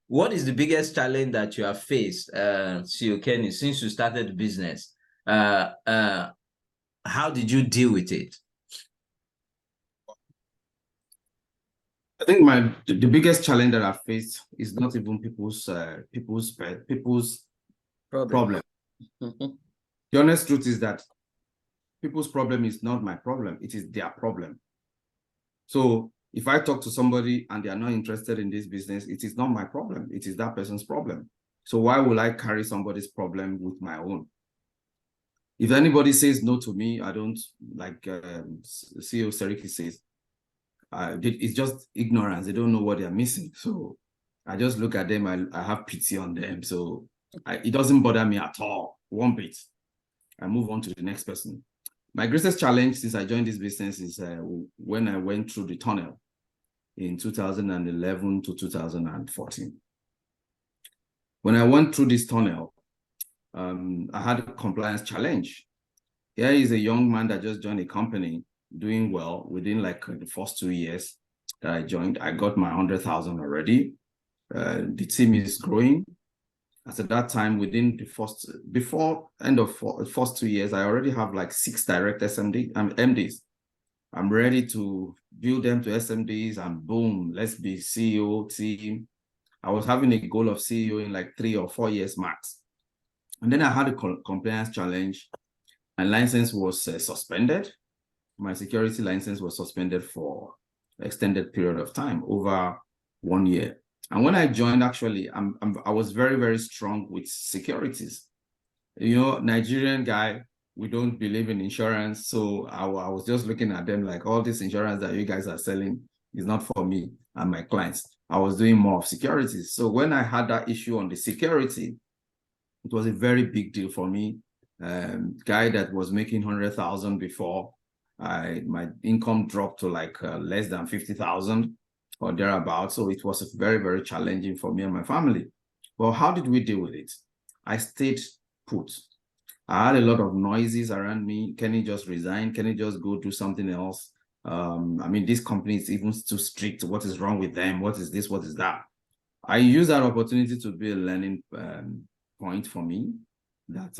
A: what is the biggest challenge that you have faced, CEO Kennis, since you started the business? How did you deal with it?
C: I think the biggest challenge that I faced is not even people's problem. The honest truth is that people's problem is not my problem. It is their problem. So if I talk to somebody and they are not interested in this business, it is not my problem. It is that person's problem. So why will I carry somebody's problem with my own? If anybody says no to me, I don't, like CEO Seriki says, it's just ignorance. They don't know what they're missing. So I just look at them. I have pity on them. So it doesn't bother me at all, one bit. I move on to the next person. My greatest challenge since I joined this business is when I went through the tunnel in 2011 to 2014. When I went through this tunnel, I had a compliance challenge. Here is a young man that just joined a company doing well. Within like the first 2 years that I joined, I got my 100,000 already. The team is growing. As at that time, before end of first 2 years, I already have like 6 direct MDs. I'm ready to build them to SMDs, and boom, let's be CEO team. I was having a goal of CEO in like 3 or 4 years max. And then I had a compliance challenge. My license was suspended. My security license was suspended for an extended period of time, over 1 year. And when I joined, actually, I was very, very strong with securities. You know, Nigerian guy, we don't believe in insurance. So I was just looking at them like, all this insurance that you guys are selling is not for me and my clients. I was doing more of securities. So when I had that issue on the security, it was a very big deal for me. Guy that was making 100,000 before, my income dropped to like less than 50,000 or thereabouts. So it was very, very challenging for me and my family. Well, how did we deal with it? I stayed put. I had a lot of noises around me. Can he just resign? Can he just go do something else? I mean, this company is even too strict. What is wrong with them? What is this? What is that? I use that opportunity to be a learning point for me, that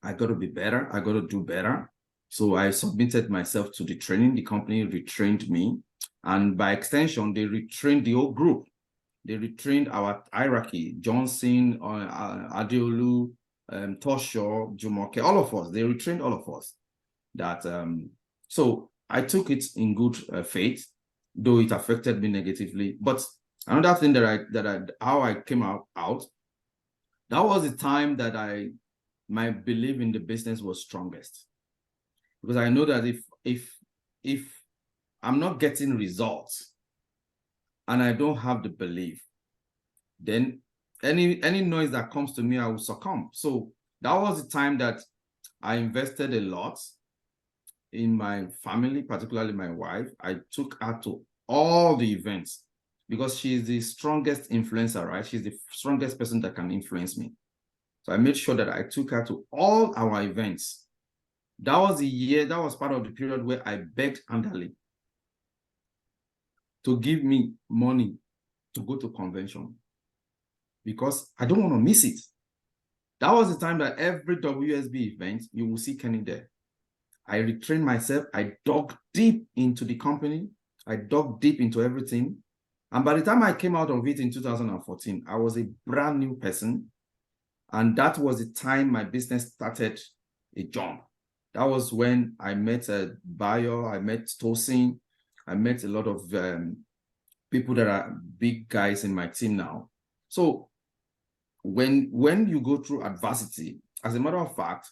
C: I got to be better. I got to do better. So I submitted myself to the training. The company retrained me. And by extension, they retrained the whole group. They retrained our hierarchy, Johnson, Adeolu, Tosho, Jumoke, all of us. They retrained all of us. So I took it in good faith, though it affected me negatively. But another thing how I came out, that was the time that my belief in the business was strongest. Because I know that if I'm not getting results and I don't have the belief, then any noise that comes to me, I will succumb. So that was the time that I invested a lot in my family, particularly my wife. I took her to all the events because she's the strongest influencer, right? She's the strongest person that can influence me. So I made sure that I took her to all our events. That was the year, that was part of the period where I begged Andali to give me money to go to convention because I don't want to miss it. That was the time that every WSB event, you will see Kenny there. I retrained myself. I dug deep into the company. I dug deep into everything. And by the time I came out of it in 2014, I was a brand new person. And that was the time my business started a jump. That was when I met Bayo, I met Tosin, I met a lot of people that are big guys in my team now. So when you go through adversity, as a matter of fact,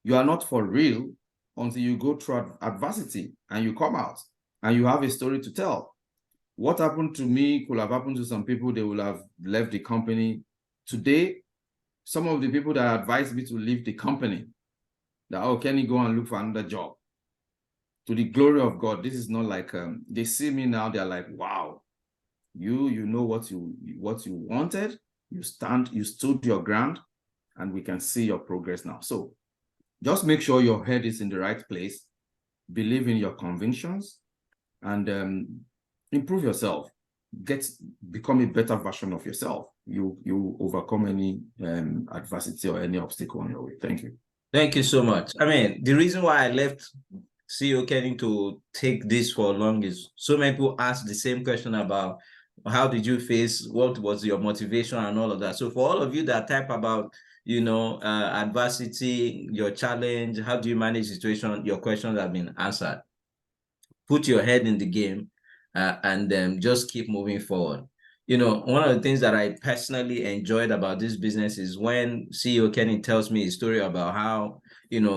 C: you are not for real until you go through adversity and you come out and you have a story to tell. What happened to me could have happened to some people. They will have left the company. Today, some of the people that advised me to leave the company, that, oh, can you go and look for another job? To the glory of God, this is not like, they see me now, they're like, wow, you know what you wanted, you stood your ground, and we can see your progress now. So just make sure your head is in the right place, believe in your convictions, and improve yourself. Become a better version of yourself. You overcome any adversity or any obstacle on your way. Thank you.
A: Thank you so much. I mean, the reason why I left CEO Kenny to take this for long is so many people ask the same question about how did you face, what was your motivation and all of that. So for all of you that type about, adversity, your challenge, how do you manage situation, your questions have been answered. Put your head in the game and just keep moving forward. One of the things that I personally enjoyed about this business is when CEO Kenny tells me a story about how,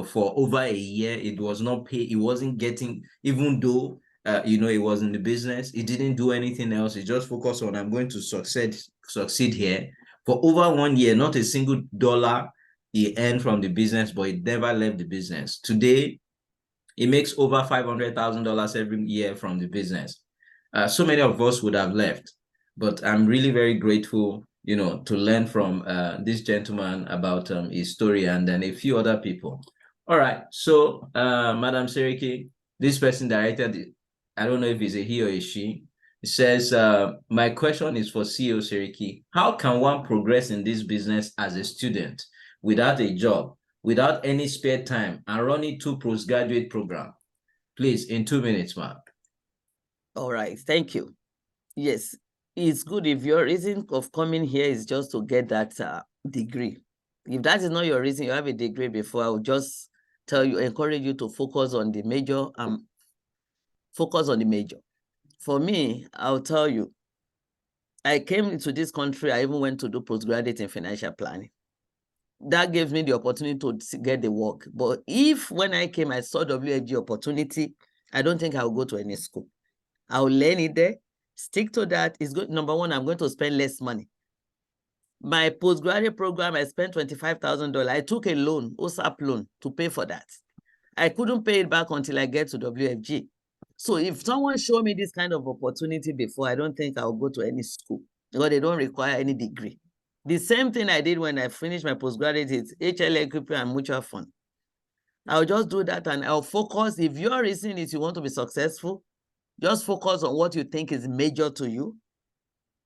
A: for over a year, it was not paid. It wasn't getting, even though, it was in the business, it didn't do anything else. It just focused on, I'm going to succeed here. For over 1 year, not a single dollar he earned from the business, but he never left the business. Today, he makes over $500,000 every year from the business. So many of us would have left, but I'm really very grateful, to learn from this gentleman about his story and then a few other people. All right, so Madam Seriki, this person directed it. I don't know if it's a he or a she. It says, my question is for CEO Seriki. How can one progress in this business as a student without a job, without any spare time, and running 2 postgraduate program? Please, in 2 minutes, ma'am.
D: All right, thank you. Yes, it's good if your reason of coming here is just to get that degree. If that is not your reason, you have a degree before, I would just encourage you to focus on the major. Focus on the major. For me, I'll tell you, I came into this country, I even went to do postgraduate in financial planning. That gave me the opportunity to get the work. But if when I came, I saw WFG opportunity, I don't think I'll go to any school. I'll learn it there, stick to that. It's good. Number one, I'm going to spend less money. My postgraduate program, I spent $25,000. I took a loan, OSAP loan, to pay for that. I couldn't pay it back until I get to WFG. So if someone showed me this kind of opportunity before, I don't think I'll go to any school because they don't require any degree. The same thing I did when I finished my postgraduate is HLA equipment and mutual fund. I'll just do that and I'll focus. If your reason is you want to be successful, just focus on what you think is major to you.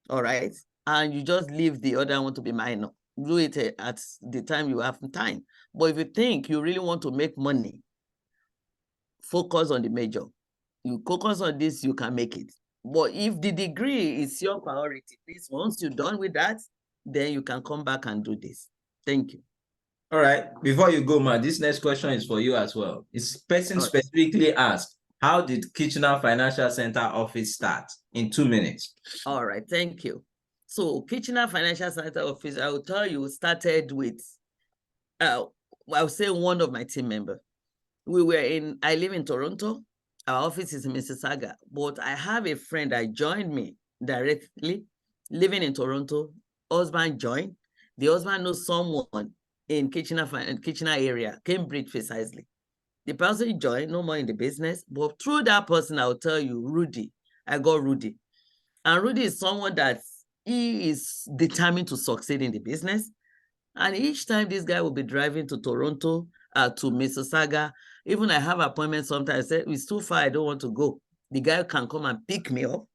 D: All right. And you just leave the other one to be minor. Do it at the time you have time. But if you think you really want to make money, focus on the major. You focus on this, you can make it. But if the degree is your priority, please, once you're done with that, then you can come back and do this. Thank you.
A: All right. Before you go, man, this next question is for you as well. This person specifically asked, how did Kitchener Financial Center office start? In 2 minutes.
D: All right. Thank you. So Kitchener Financial Center office, I will tell you, started with, I'll say one of my team members. I live in Toronto. Our office is in Mississauga, but I have a friend that joined me directly, living in Toronto. Husband joined. The husband knows someone in Kitchener area, Cambridge precisely. The person joined, no more in the business, but through that person, I'll tell you, Rudy. I got Rudy. And Rudy is someone that he is determined to succeed in the business. And each time this guy will be driving to Toronto, to Mississauga, even I have appointments sometimes, I say, it's too far, I don't want to go. The guy can come and pick me up,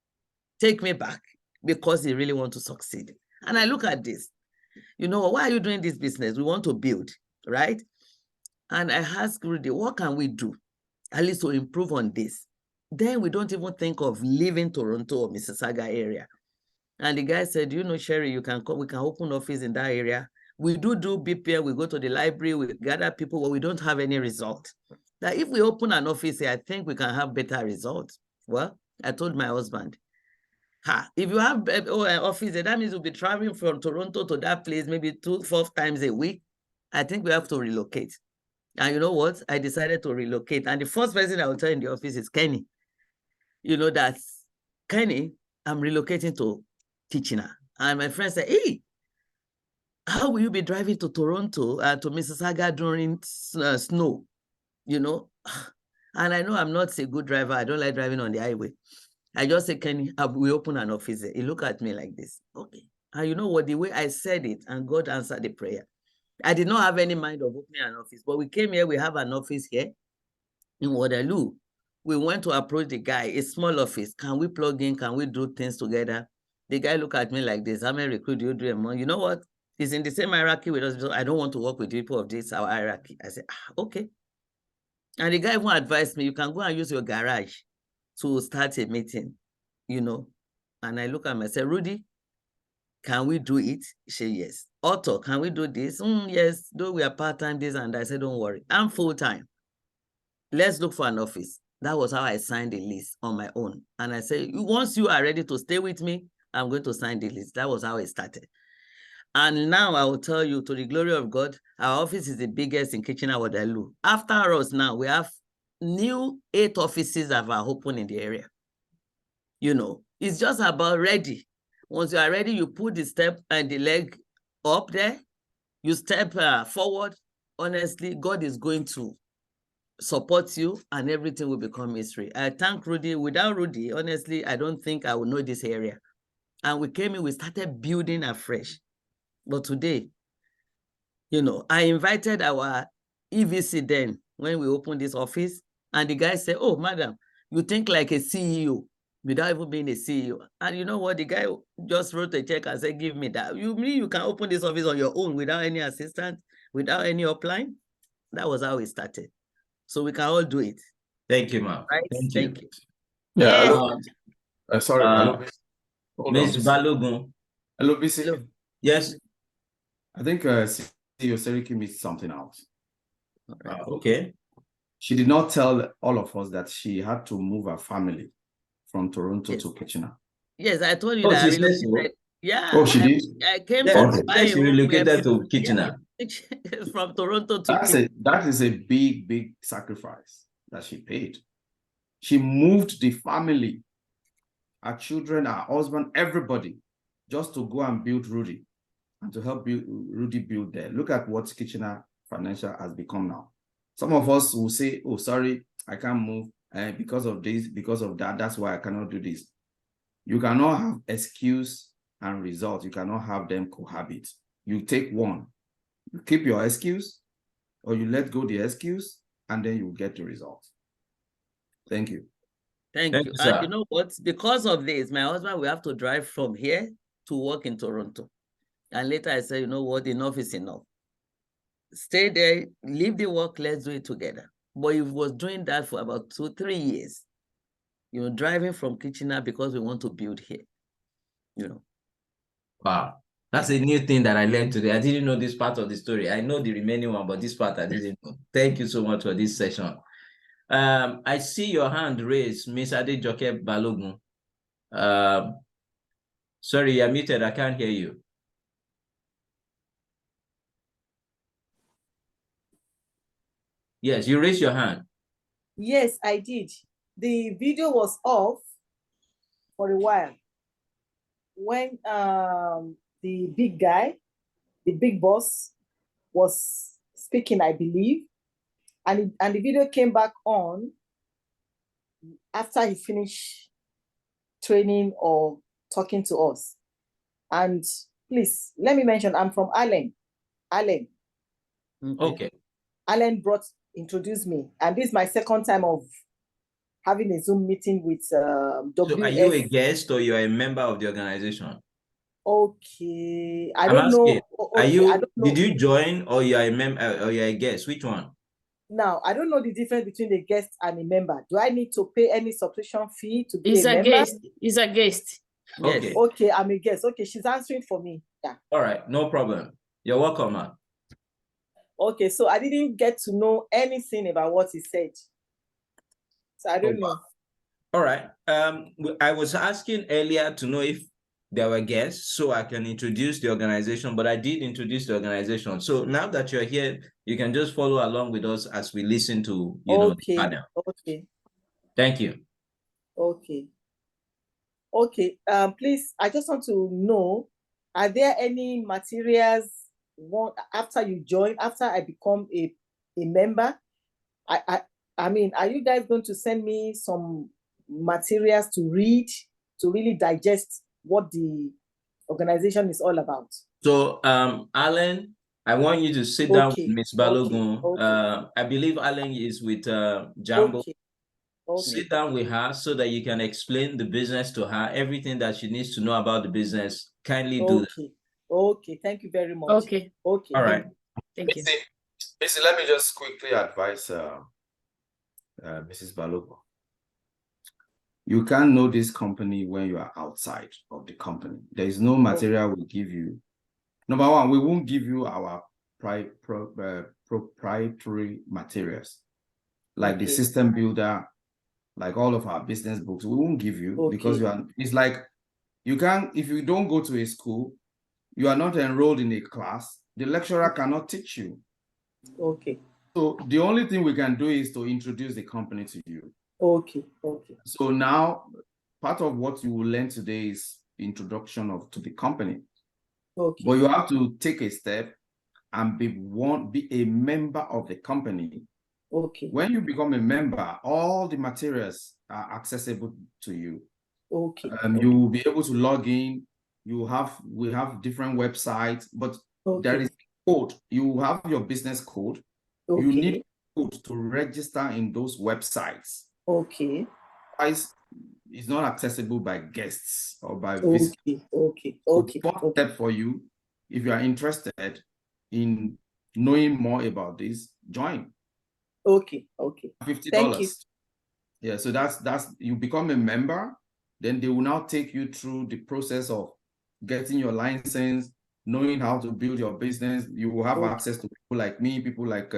D: take me back, because he really wants to succeed. And I look at this, you know, why are you doing this business? We want to build, right? And I asked Rudy, what can we do at least to improve on this? Then we don't even think of leaving Toronto or Mississauga area. And the guy said, you know, Sherry, you can come, we can open office in that area. We do BPL, we go to the library, we gather people, but we don't have any result. That if we open an office here, I think we can have better results. Well, I told my husband, if you have an office there, that means you'll be traveling from Toronto to that place maybe 2-4 times a week. I think we have to relocate. And you know what? I decided to relocate. And the first person I will tell in the office is Kenny. You know, that's Kenny, I'm relocating to Kitchener. And my friend said, hey, how will you be driving to Toronto, to Mississauga during snow? You know, and I know I'm not a good driver. I don't like driving on the highway. I just said, Kenny, we open an office there. He looked at me like this. Okay. And you know what? The way I said it, and God answered the prayer. I did not have any mind of opening an office, but we came here. We have an office here in Waterloo. We went to approach the guy, a small office. Can we plug in? Can we do things together? The guy looked at me like this. How many recruit do you do a month? You know what? He's in the same hierarchy with us. I don't want to work with people of this, our hierarchy. I said, okay. And the guy even advised me, you can go and use your garage to start a meeting, you know. And I look at him, I said, Rudy, can we do it? He said, yes. Otto, can we do this? Yes, though we are part-time, this and that. I said, don't worry, I'm full-time. Let's look for an office. That was how I signed the list on my own. And I said, once you are ready to stay with me, I'm going to sign the list. That was how it started. And now I will tell you, to the glory of God, our office is the biggest in Kitchener-Waterloo. After us now, we have new 8 offices that are open in the area. You know, it's just about ready. Once you are ready, you put the step and the leg up there, you step forward. Honestly, God is going to support you and everything will become history. I thank Rudy. Without Rudy, honestly, I don't think I would know this area. And we came in, we started building afresh. But today, you know, I invited our EVC then when we opened this office, and the guy said, oh, madam, you think like a CEO without even being a CEO. And you know what? The guy just wrote a check and said, give me that. You mean you can open this office on your own without any assistance, without any upline? That was how it started. So we can all do it.
A: Thank you, ma'am.
D: Right? Thank you.
C: Yeah.
D: Yeah.
C: Sorry. Hello.
A: Ms. Balogun.
C: Hello, BC.
D: Hello.
A: Yes.
C: I think CEO Seriki missed something out.
A: Okay.
C: She did not tell all of us that she had to move her family from Toronto to Kitchener.
D: Yes, I told you
A: Oh,
D: that I
A: she said so?
D: relocated. Yeah.
C: Oh, she did?
D: I came
A: Yeah,
D: to buy
A: she
D: a home
A: relocated to Kitchener.
D: from Toronto to Kitchener.
C: That is a big sacrifice that she paid. She moved the family, her children, her husband, everybody, just to go and build Rudy and to help Rudy build there. Look at what Kitchener Financial has become now. Some of us will say, oh, sorry, I can't move because of this, because of that. That's why I cannot do this. You cannot have excuse and result. You cannot have them cohabit. You take one. You keep your excuse, or you let go the excuse, and then you get the result. Thank you.
D: Thank you.
A: Sir.
D: And you know what? Because of this, my husband will have to drive from here to work in Toronto. And later I said, you know what? Enough is enough. Stay there, leave the work, let's do it together. But he was doing that for about 2-3 years. You know, driving from Kitchener because we want to build here. You know.
A: Wow. That's a new thing that I learned today. I didn't know this part of the story. I know the remaining one, but this part I didn't know. Thank you so much for this session. I see your hand raised, Miss Adejoke Balogun. Sorry, you're muted. I can't hear you. Yes, you raised your hand.
G: Yes, I did. The video was off for a while. When the big guy, the big boss, was speaking, I believe, and the video came back on after he finished training or talking to us. And please, let me mention, I'm from Allen.
A: Okay.
G: Allen introduced me, and this is my second time of having a Zoom meeting with
A: So are you a guest or you're a member of the organization?
G: Okay, I
A: I'm
G: don't
A: asking,
G: know.
A: are
G: Okay,
A: you,
G: I don't know.
A: did you join or you're a member or you're a guest? Which one?
G: Now, I don't know the difference between a guest and a member. Do I need to pay any subscription fee to be
F: He's
G: a
F: a
G: member?
F: guest. He's a guest.
A: Okay.
F: Yes.
G: Okay, I'm a guest. Okay, she's answering for me. Yeah.
A: All right, no problem. You're welcome, man.
G: Okay, so I didn't get to know anything about what he said. So I don't know.
A: All right. I was asking earlier to know if there were guests so I can introduce the organization, but I did introduce the organization. So now that you're here, you can just follow along with us as we listen to, the panel.
G: Okay.
A: Thank you.
G: Okay. Okay. Please, I just want to know, are there any materials after you join, after I become a member? I mean, are you guys going to send me some materials to read to really digest what the organization is all about?
A: So, Alan, I want you to sit down with
G: Okay,
A: Ms. Balogun.
G: okay.
A: I believe Alan is with Jambo.
G: Okay.
A: Sit down with her so that you can explain the business to her, everything that she needs to know about the business. Kindly do that.
G: Okay. Thank you very much.
F: Okay.
G: Okay.
A: All right.
F: Thank you.
C: Let me just quickly advise Mrs. Balogun. You can't know this company when you are outside of the company. There is no material we give you. Number one, we won't give you our proprietary materials, like the system builder, like all of our business books. We won't give you because it's like you can't, if you don't go to a school, you are not enrolled in a class, the lecturer cannot teach you.
G: Okay.
C: So the only thing we can do is to introduce the company to you.
G: Okay.
C: So now part of what you will learn today is introduction to the company.
G: Okay.
C: But you have to take a step and be a member of the company.
G: Okay.
C: When you become a member, all the materials are accessible to you.
G: Okay.
C: You will be able to log in. We have different websites, but there is code. You have your business code. You need code to register in those websites.
G: Okay.
C: It's not accessible by guests or by
G: visitors. Okay.
C: First step for you, if you are interested in knowing more about this, join.
G: Okay.
C: $50.
G: Thank you.
C: Yeah, so that's you become a member, then they will now take you through the process of getting your license, knowing how to build your business. You will have access to people like me, people like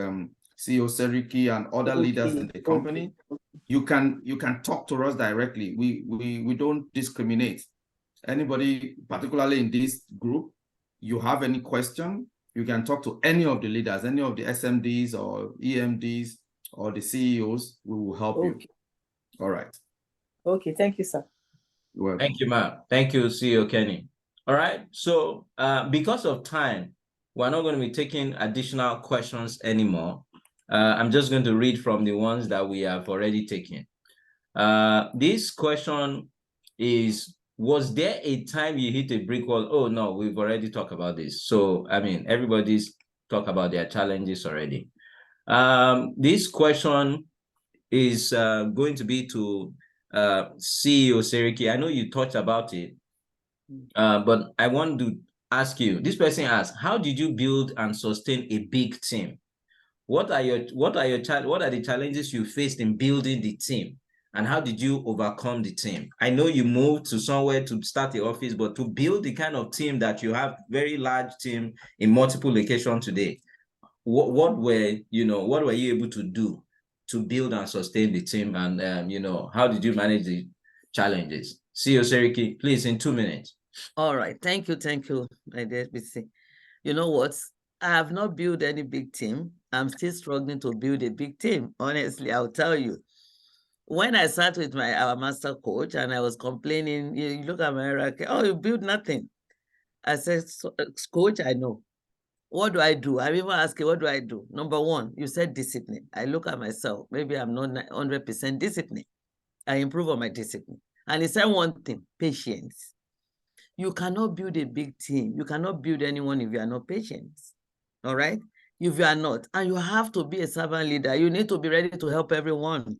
C: CEO Seriki and other leaders in the company. You can talk to us directly. We don't discriminate. Anybody, particularly in this group, you have any question, you can talk to any of the leaders, any of the SMDs or EMDs or the CEOs. We will help you. All right.
G: Okay, thank you, sir.
C: You're welcome.
A: Thank you, ma'am. Thank you, CEO Kenny. All right. So because of time, we're not going to be taking additional questions anymore. I'm just going to read from the ones that we have already taken. This question is, was there a time you hit a brick wall? Oh, no, we've already talked about this. So, I mean, everybody's talked about their challenges already. This question is going to be to CEO Seriki. I know you talked about it, but I want to ask you, this person asked, how did you build and sustain a big team? What are the challenges you faced in building the team? And how did you overcome the team? I know you moved to somewhere to start the office, but to build the kind of team that you have, very large team in multiple locations today, what were you able to do to build and sustain the team? And how did you manage the challenges? CEO Seriki, please, in 2 minutes.
D: All right. Thank you, my dear BC. You know what? I have not built any big team. I'm still struggling to build a big team. Honestly, I'll tell you. When I sat with our master coach and I was complaining, you look at my hierarchy, oh, you build nothing. I said, coach, I know. What do I do? I'm even asking, what do I do? Number one, you said discipline. I look at myself. Maybe I'm not 100% disciplined. I improve on my discipline. And he said one thing, patience. You cannot build a big team. You cannot build anyone if you are not patient. All right? If you are not, and you have to be a servant leader, you need to be ready to help everyone.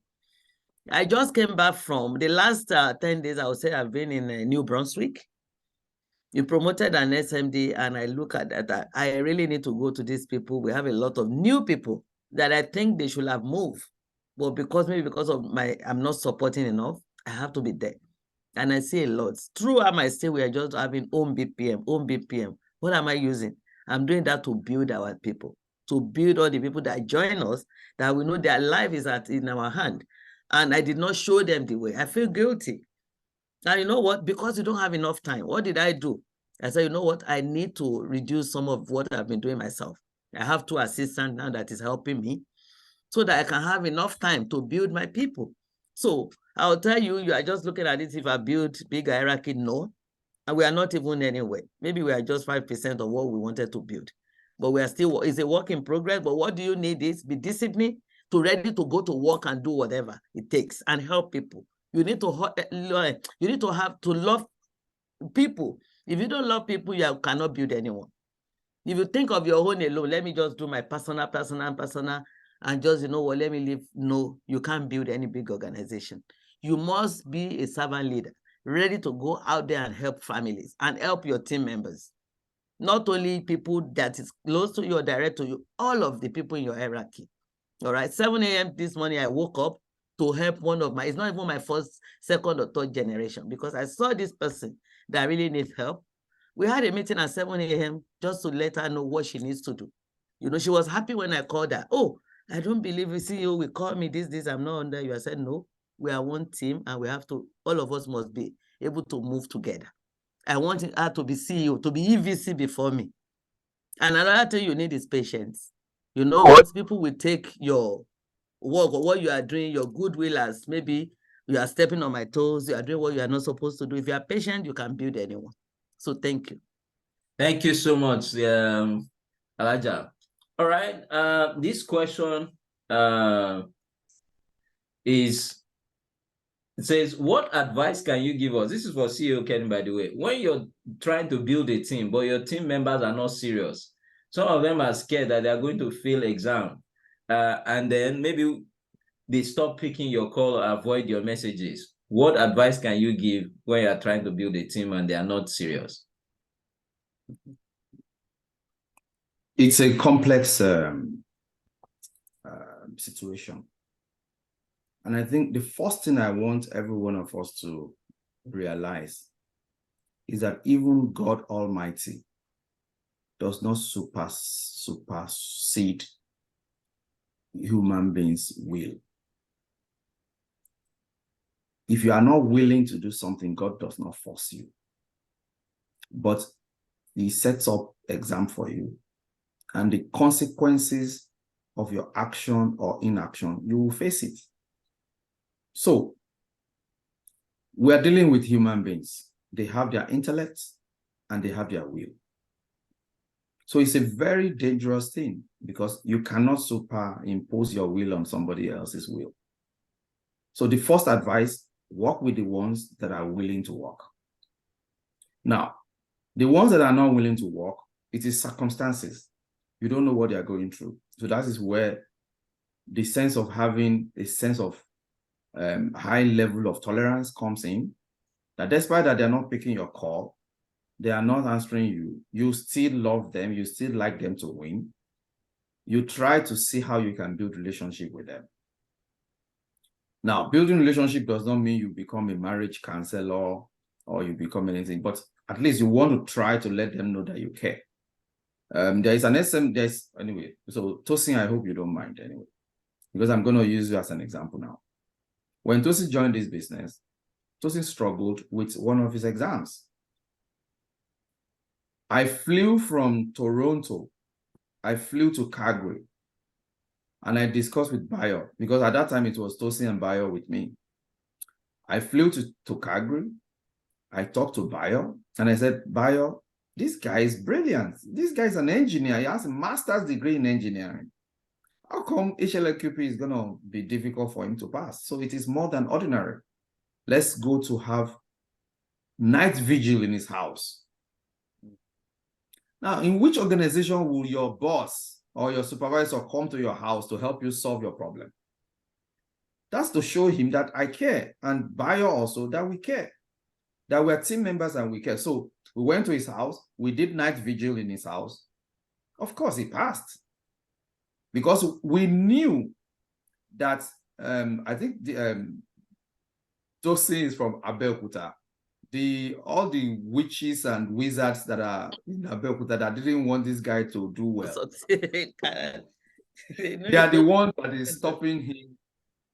D: I just came back from the last 10 days. I would say I've been in New Brunswick. You promoted an SMD, and I look at that. I really need to go to these people. We have a lot of new people that I think they should have moved, but maybe because of I'm not supporting enough, I have to be there. And I see a lot. Throughout my stay, we are just having home BPM. What am I using? I'm doing that to build our people, to build all the people that join us, that we know their life is in our hand. And I did not show them the way. I feel guilty. Now, you know what? Because you don't have enough time, what did I do? I said, you know what? I need to reduce some of what I've been doing myself. I have 2 assistants now that is helping me so that I can have enough time to build my people. So I'll tell you, you are just looking at it, if I build big hierarchy, no. And we are not even anywhere. Maybe we are just 5% of what we wanted to build. But we are still, it's a work in progress. But what do you need is be disciplined, to ready to go to work and do whatever it takes and help people. You need to have to love people. If you don't love people, you cannot build anyone. If you think of your own alone, let me just do my personal, and just, you know what, let me live. No, you can't build any big organization. You must be a servant leader, ready to go out there and help families and help your team members. Not only people that is close to you or direct to you, all of the people in your hierarchy. All right, 7 a.m. this morning, I woke up to help one of it's not even my first, second, or third generation, because I saw this person that really needs help. We had a meeting at 7 a.m. just to let her know what she needs to do. You know, she was happy when I called her. Oh, I don't believe you, CEO will call me this, I'm not under you. I said, no, we are one team, and we have to, all of us must be able to move together. I want her to be CEO, to be EVC before me. And another thing you need is patience. You know what? People will take your work or what you are doing, your goodwill, as maybe you are stepping on my toes, you are doing what you are not supposed to do. If you are patient, you can build anyone. So thank you.
A: Thank you so much, Alaja. All right. This question it says, what advice can you give us? This is for CEO Ken, by the way. When you're trying to build a team, but your team members are not serious, some of them are scared that they're going to fail exam, and then maybe they stop picking your call or avoid your messages. What advice can you give when you're trying to build a team and they are not serious?
C: It's a complex situation. And I think the first thing I want every one of us to realize is that even God Almighty does not supersede human beings' will. If you are not willing to do something, God does not force you. But He sets up exam for you. And the consequences of your action or inaction, you will face it. So, we are dealing with human beings. They have their intellect and they have their will. So it's a very dangerous thing because you cannot superimpose your will on somebody else's will. So the first advice, work with the ones that are willing to work. Now, the ones that are not willing to work, it is circumstances. You don't know what they are going through. So that is where the sense of having a sense of high level of tolerance comes in, that despite that they're not picking your call, they are not answering you, you still love them, you still like them to win. You try to see how you can build relationship with them. Now, building relationship does not mean you become a marriage counselor or you become anything, but at least you want to try to let them know that you care. There is an anyway, so Tosin, I hope you don't mind anyway, because I'm going to use you as an example now. When Tosin joined this business, Tosin struggled with one of his exams. I flew from Toronto, I flew to Calgary, and I discussed with Bayo, because at that time it was Tosin and Bayo with me. I flew to Calgary, I talked to Bayo, and I said, Bayo, this guy is brilliant. This guy is an engineer. He has a master's degree in engineering. How come HLQP is going to be difficult for him to pass? So it is more than ordinary. Let's go to have night vigil in his house. Now, in which organization will your boss or your supervisor come to your house to help you solve your problem? That's to show him that I care, and Bayo also that we care, that we're team members and we care. So we went to his house. We did night vigil in his house. Of course, he passed because we knew that I think the Tosin is from Abeokuta. All the witches and wizards that are in Abeokuta that didn't want this guy to do well. They are the ones that is stopping him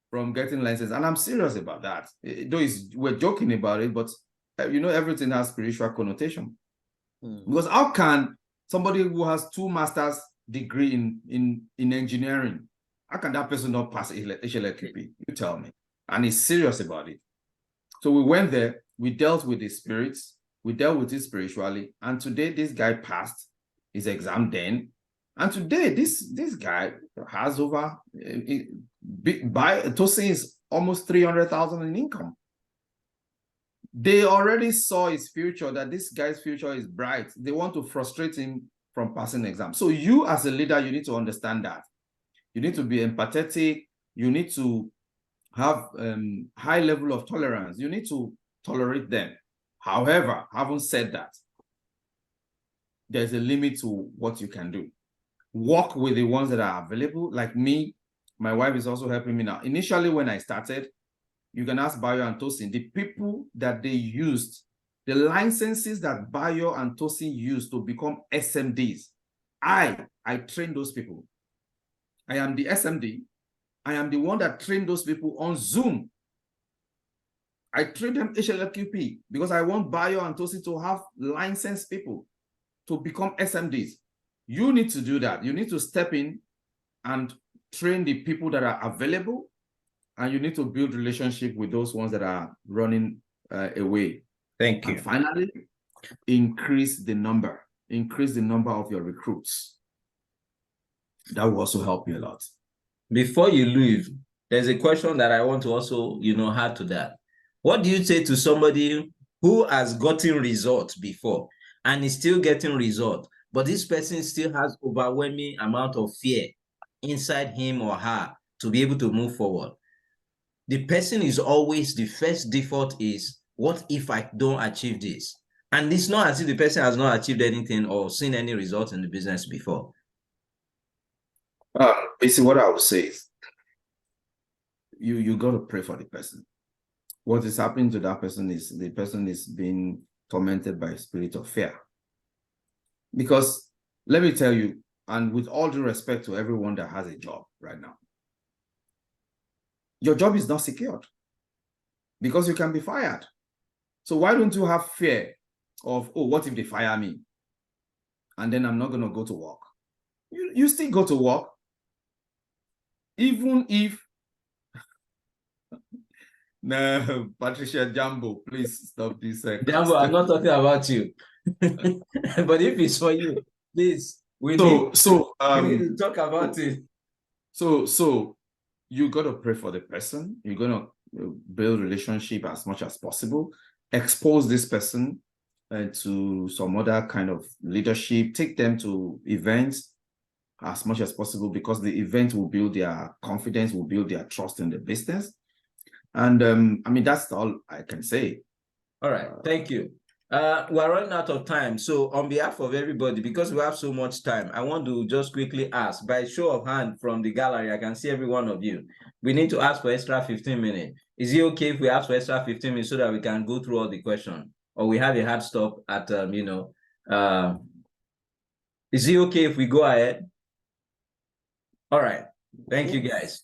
C: from getting license. And I'm serious about that. Though we're joking about it, but you know, everything has spiritual connotation. Because how can somebody who has 2 master's degree in engineering, how can that person not pass HLQP? You tell me. And he's serious about it. So we went there, we dealt with the spirits, we dealt with it spiritually, and today this guy passed his exam then. And today this guy has over, Tosin is almost 300,000 in income. They already saw his future, that this guy's future is bright. They want to frustrate him from passing the exam. So you as a leader, you need to understand that. You need to be empathetic. You need to have high level of tolerance. You need to tolerate them. However, having said that, there's a limit to what you can do. Work with the ones that are available. Like me, my wife is also helping me now. Initially, when I started, you can ask Bayo and Tosin, the people that they used, the licenses that Bayo and Tosin used to become SMDs, I trained those people. I am the SMD. I am the one that trained those people on Zoom. I trained them HLQP because I want Bayo and Tosin to have licensed people to become SMDs. You need to do that. You need to step in and train the people that are available, and you need to build relationship with those ones that are running away.
A: Thank you.
C: And finally, increase the number of your recruits. That will also help you a lot.
A: Before you leave, there's a question that I want to also, add to that. What do you say to somebody who has gotten results before and is still getting results, but this person still has overwhelming amount of fear inside him or her to be able to move forward? The person is always, the first default is, what if I don't achieve this? And it's not as if the person has not achieved anything or seen any results in the business before.
C: Basically, what I would say is, you got to pray for the person. What is happening to that person is the person is being tormented by a spirit of fear. Because let me tell you, and with all due respect to everyone that has a job right now, your job is not secured because you can be fired. So why don't you have fear of, oh, what if they fire me? And then I'm not going to go to work. You still go to work. Even if, no, Patricia Jambo, please stop this.
A: Jambo, I'm not talking about you. But if it's for you, please, we need to talk about it.
C: So you got to pray for the person. You're going to build relationship as much as possible. Expose this person to some other kind of leadership. Take them to events as much as possible, because the event will build their confidence, will build their trust in the business. And I mean, that's all I can say.
A: All right, thank you. We're running out of time. So on behalf of everybody, because we have so much time, I want to just quickly ask, by show of hand from the gallery, I can see every one of you. We need to ask for extra 15 minutes. Is it okay if we ask for extra 15 minutes so that we can go through all the questions? Or we have a hard stop at, is it okay if we go ahead? All right, thank you guys.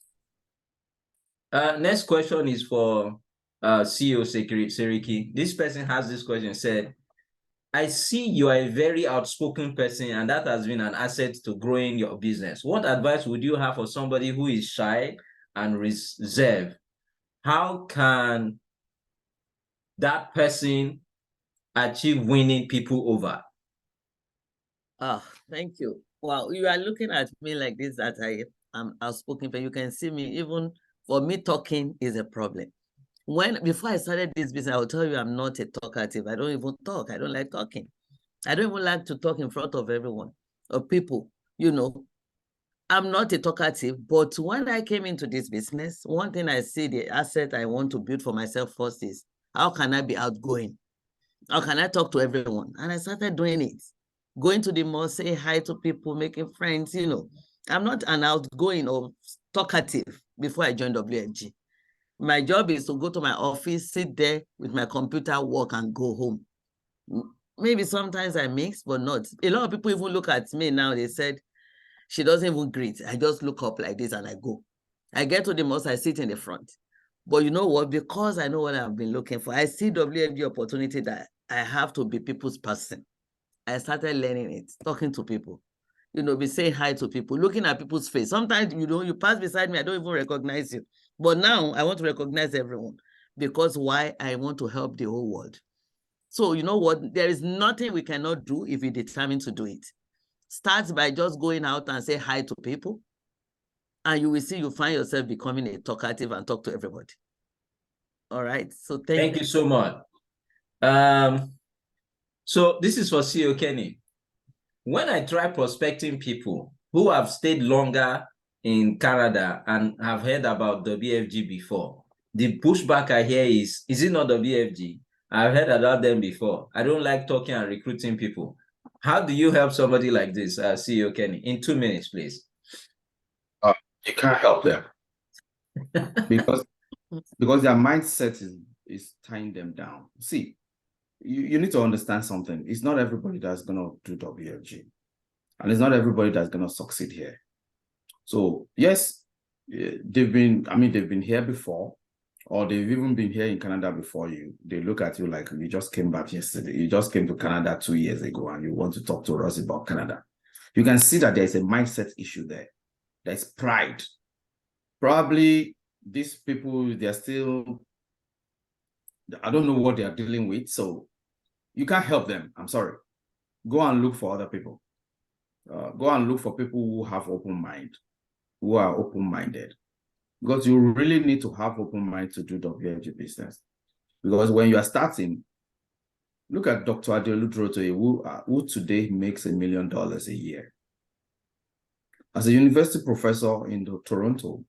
A: Next question is for CEO Seriki. This person has this question, said, I see you are a very outspoken person and that has been an asset to growing your business. What advice would you have for somebody who is shy and reserved? How can that person achieve winning people over?
D: Thank you. Wow, you are looking at me like this, that I am outspoken, but you can see me, even for me, talking is a problem. Before I started this business, I will tell you I'm not a talkative. I don't even talk. I don't like talking. I don't even like to talk in front of everyone or people, I'm not a talkative, but when I came into this business, one thing I see the asset I want to build for myself first is how can I be outgoing? How can I talk to everyone? And I started doing it. Going to the mall, say hi to people, making friends, you know. I'm not an outgoing or talkative before I joined WFG. My job is to go to my office, sit there with my computer, work, and go home. Maybe sometimes I mix, but not. A lot of people even look at me now, they said, she doesn't even greet. I just look up like this and I go. I get to the most, I sit in the front. But you know what? Because I know what I've been looking for, I see WFG opportunity that I have to be people's person. I started learning it, talking to people, you know, be saying hi to people, looking at people's face. Sometimes, you know, you pass beside me, I don't even recognize you. But now I want to recognize everyone because why? I want to help the whole world. So you know what? There is nothing we cannot do if we determine to do it. Start by just going out and say hi to people. And you will see you find yourself becoming a talkative and talk to everybody. All right. So
A: Thank you so much. So this is for CEO Kenny. When I try prospecting people who have stayed longer in Canada and have heard about WFG before, the pushback I hear is it not WFG? I've heard about them before. I don't like talking and recruiting people. How do you help somebody like this, CEO Kenny? In 2 minutes, please.
C: You can't help them because their mindset is tying them down. See, you need to understand something. It's not everybody that's gonna do WFG, and it's not everybody that's gonna succeed here. So yes, they've been here before, or they've even been here in Canada before you. They look at you like you just came back yesterday. You just came to Canada 2 years ago, and you want to talk to us about Canada. You can see that there's a mindset issue there. There's pride. Probably these people, they're still, I don't know what they're dealing with, so you can't help them. I'm sorry. Go and look for other people. Go and look for people who have open mind, who are open-minded. Because you really need to have open mind to do WFG business. Because when you are starting, look at Dr. Adeolu Drotoye, who today makes $1 million a year. As a university professor in Toronto,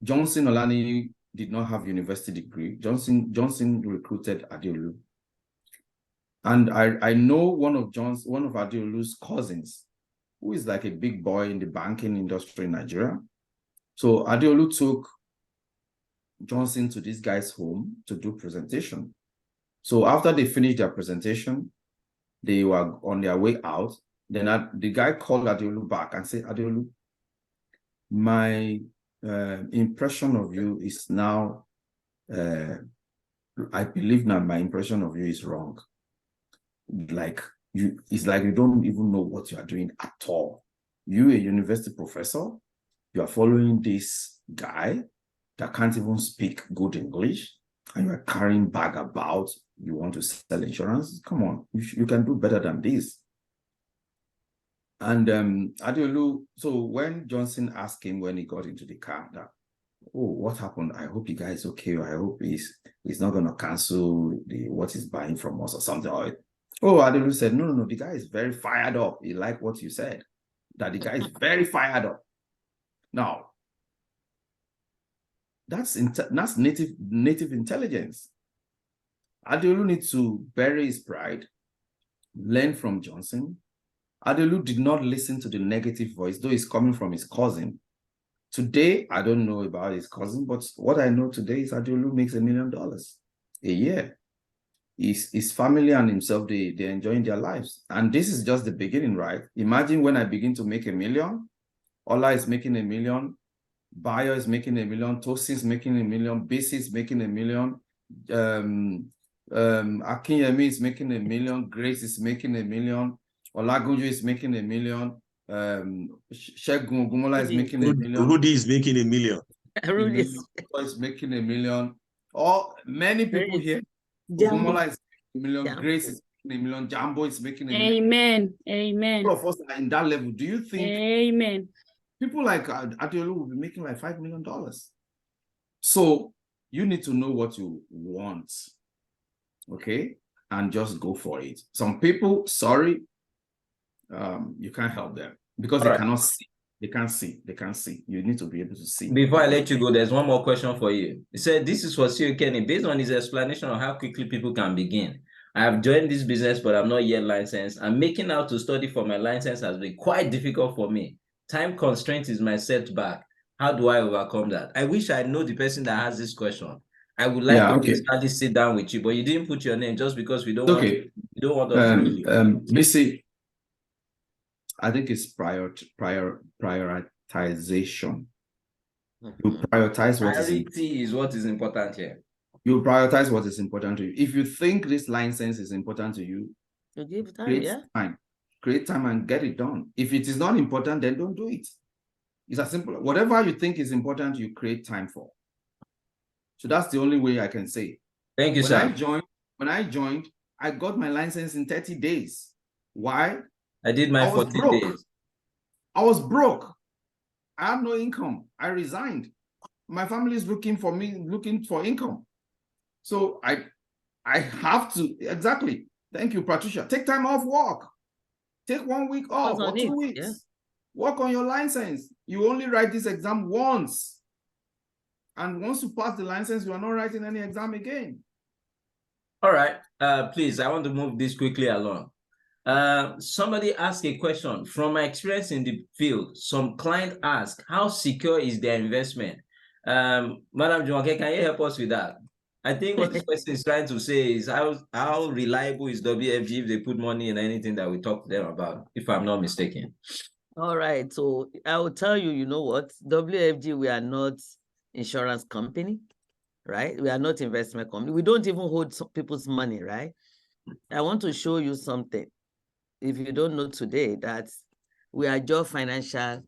C: Johnson Olani did not have university degree. Johnson recruited Adeolu. And I know one of Adeolu's cousins, who is like a big boy in the banking industry in Nigeria. So Adeolu took Johnson to this guy's home to do presentation. So after they finished their presentation, they were on their way out. Then the guy called Adeolu back and said, Adeolu, my impression of you is now, I believe now my impression of you is wrong. It's like you don't even know what you are doing at all. You, a university professor, you are following this guy that can't even speak good English, and you are carrying bag about, you want to sell insurance? Come on, you can do better than this. And Adeolu, so when Johnson asked him when he got into the car that, oh, what happened? I hope the guy is okay. I hope he's not going to cancel what he's buying from us or something. Oh, Adeolu said, no, the guy is very fired up. He liked what you said, that the guy is very fired up. Now, that's native intelligence. Adeolu needs to bury his pride, learn from Johnson. Adeolu did not listen to the negative voice, though it's coming from his cousin. Today, I don't know about his cousin, but what I know today is Adeolu makes $1 million a year. His family and himself, they're enjoying their lives. And this is just the beginning, right? Imagine when I begin to make $1 million, Ola is making $1 million, Bayo is making $1 million, Tosin is making $1 million, BC is making $1 million, Akinyemi is making $1 million, Grace is making $1 million, Olagunju is making $1 million, Shegun Gumola is making $1 million.
H: Rudy is making $1 million.
D: Rudy
C: is making $1 million. Many people here. Gumola is making $1 million, Grace is making $1 million, Jambo is making $1 million.
F: Amen.
C: All of us are in that level. Do you think
F: Amen.
C: people like Adeolu will be making like $5 million? So you need to know what you want, okay? And just go for it. Some people, sorry, you can't help them because they cannot see. They can't see. They can't see. You need to be able to see.
A: Before I let you go, there's one more question for you. He said, this is for CEO Kenny. Based on his explanation of how quickly people can begin, I have joined this business, but I'm not yet licensed. And making out to study for my license has been quite difficult for me. Time constraint is my setback. How do I overcome that? I wish I know the person that has this question. I would like to personally sit down with you, but you didn't put your name just because we don't want you don't want us to know you.
C: Missy, I think it's prioritization. You prioritize what
A: is what is important here.
C: You prioritize what is important to you. If you think this license is important to you,
D: give time,
C: create time and get it done. If it is not important, then don't do it. It's as simple. Whatever you think is important, you create time for. So that's the only way I can say.
A: Thank you, sir.
C: When I joined, I got my license in 30 days. Why?
A: I did my 40 days.
C: I was broke. I had no income. I resigned. My family is looking for income. So I have to, exactly. Thank you, Patricia. Take time off work. Take 1 week off or 2 weeks. Yeah. Work on your license. You only write this exam once. And once you pass the license, you are not writing any exam again.
A: All right. Please, I want to move this quickly along. Somebody asked a question. From my experience in the field, some client asked, how secure is their investment? Madam Jumoke, can you help us with that? I think what this person is trying to say is how reliable is WFG if they put money in anything that we talk to them about, if I'm not mistaken.
D: All right. So I will tell you, you know what? WFG, we are not insurance company, right? We are not investment company. We don't even hold some people's money, right? I want to show you something. If you don't know today, that we are just financial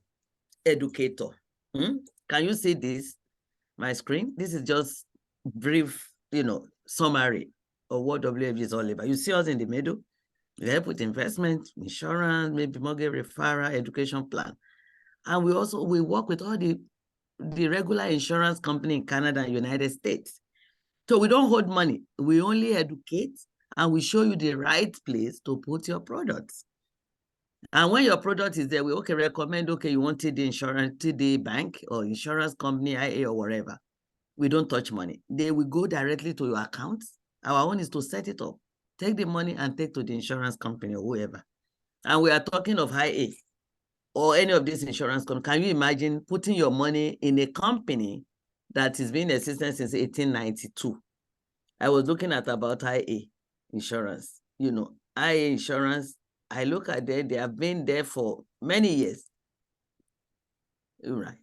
D: educator. Can you see this? My screen? This is just brief, summary of what WFG is all about. You see us in the middle. We help with investment, insurance, maybe mortgage referral, education plan. And we work with all the regular insurance company in Canada and United States. So we don't hold money. We only educate and we show you the right place to put your products. And when your product is there, we recommend, you want TD insurance, TD bank or insurance company, IA or whatever. We don't touch money. They will go directly to your account. Our own is to set it up, take the money and take to the insurance company or whoever. And we are talking of IA or any of these insurance companies. Can you imagine putting your money in a company that has been in existence since 1892? I was looking at about IA insurance. IA insurance, I look at them, they have been there for many years. Right.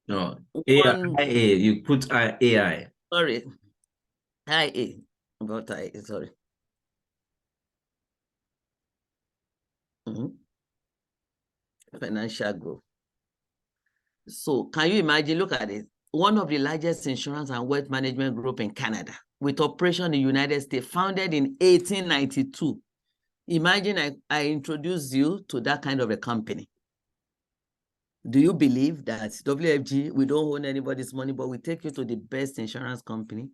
A: No, IA, you put AI.
D: Sorry, IA, about IA, sorry. Financial growth. So can you imagine, look at it, one of the largest insurance and wealth management group in Canada with operation in the United States, founded in 1892. Imagine I introduce you to that kind of a company. Do you believe that WFG, we don't own anybody's money, but we take you to the best insurance company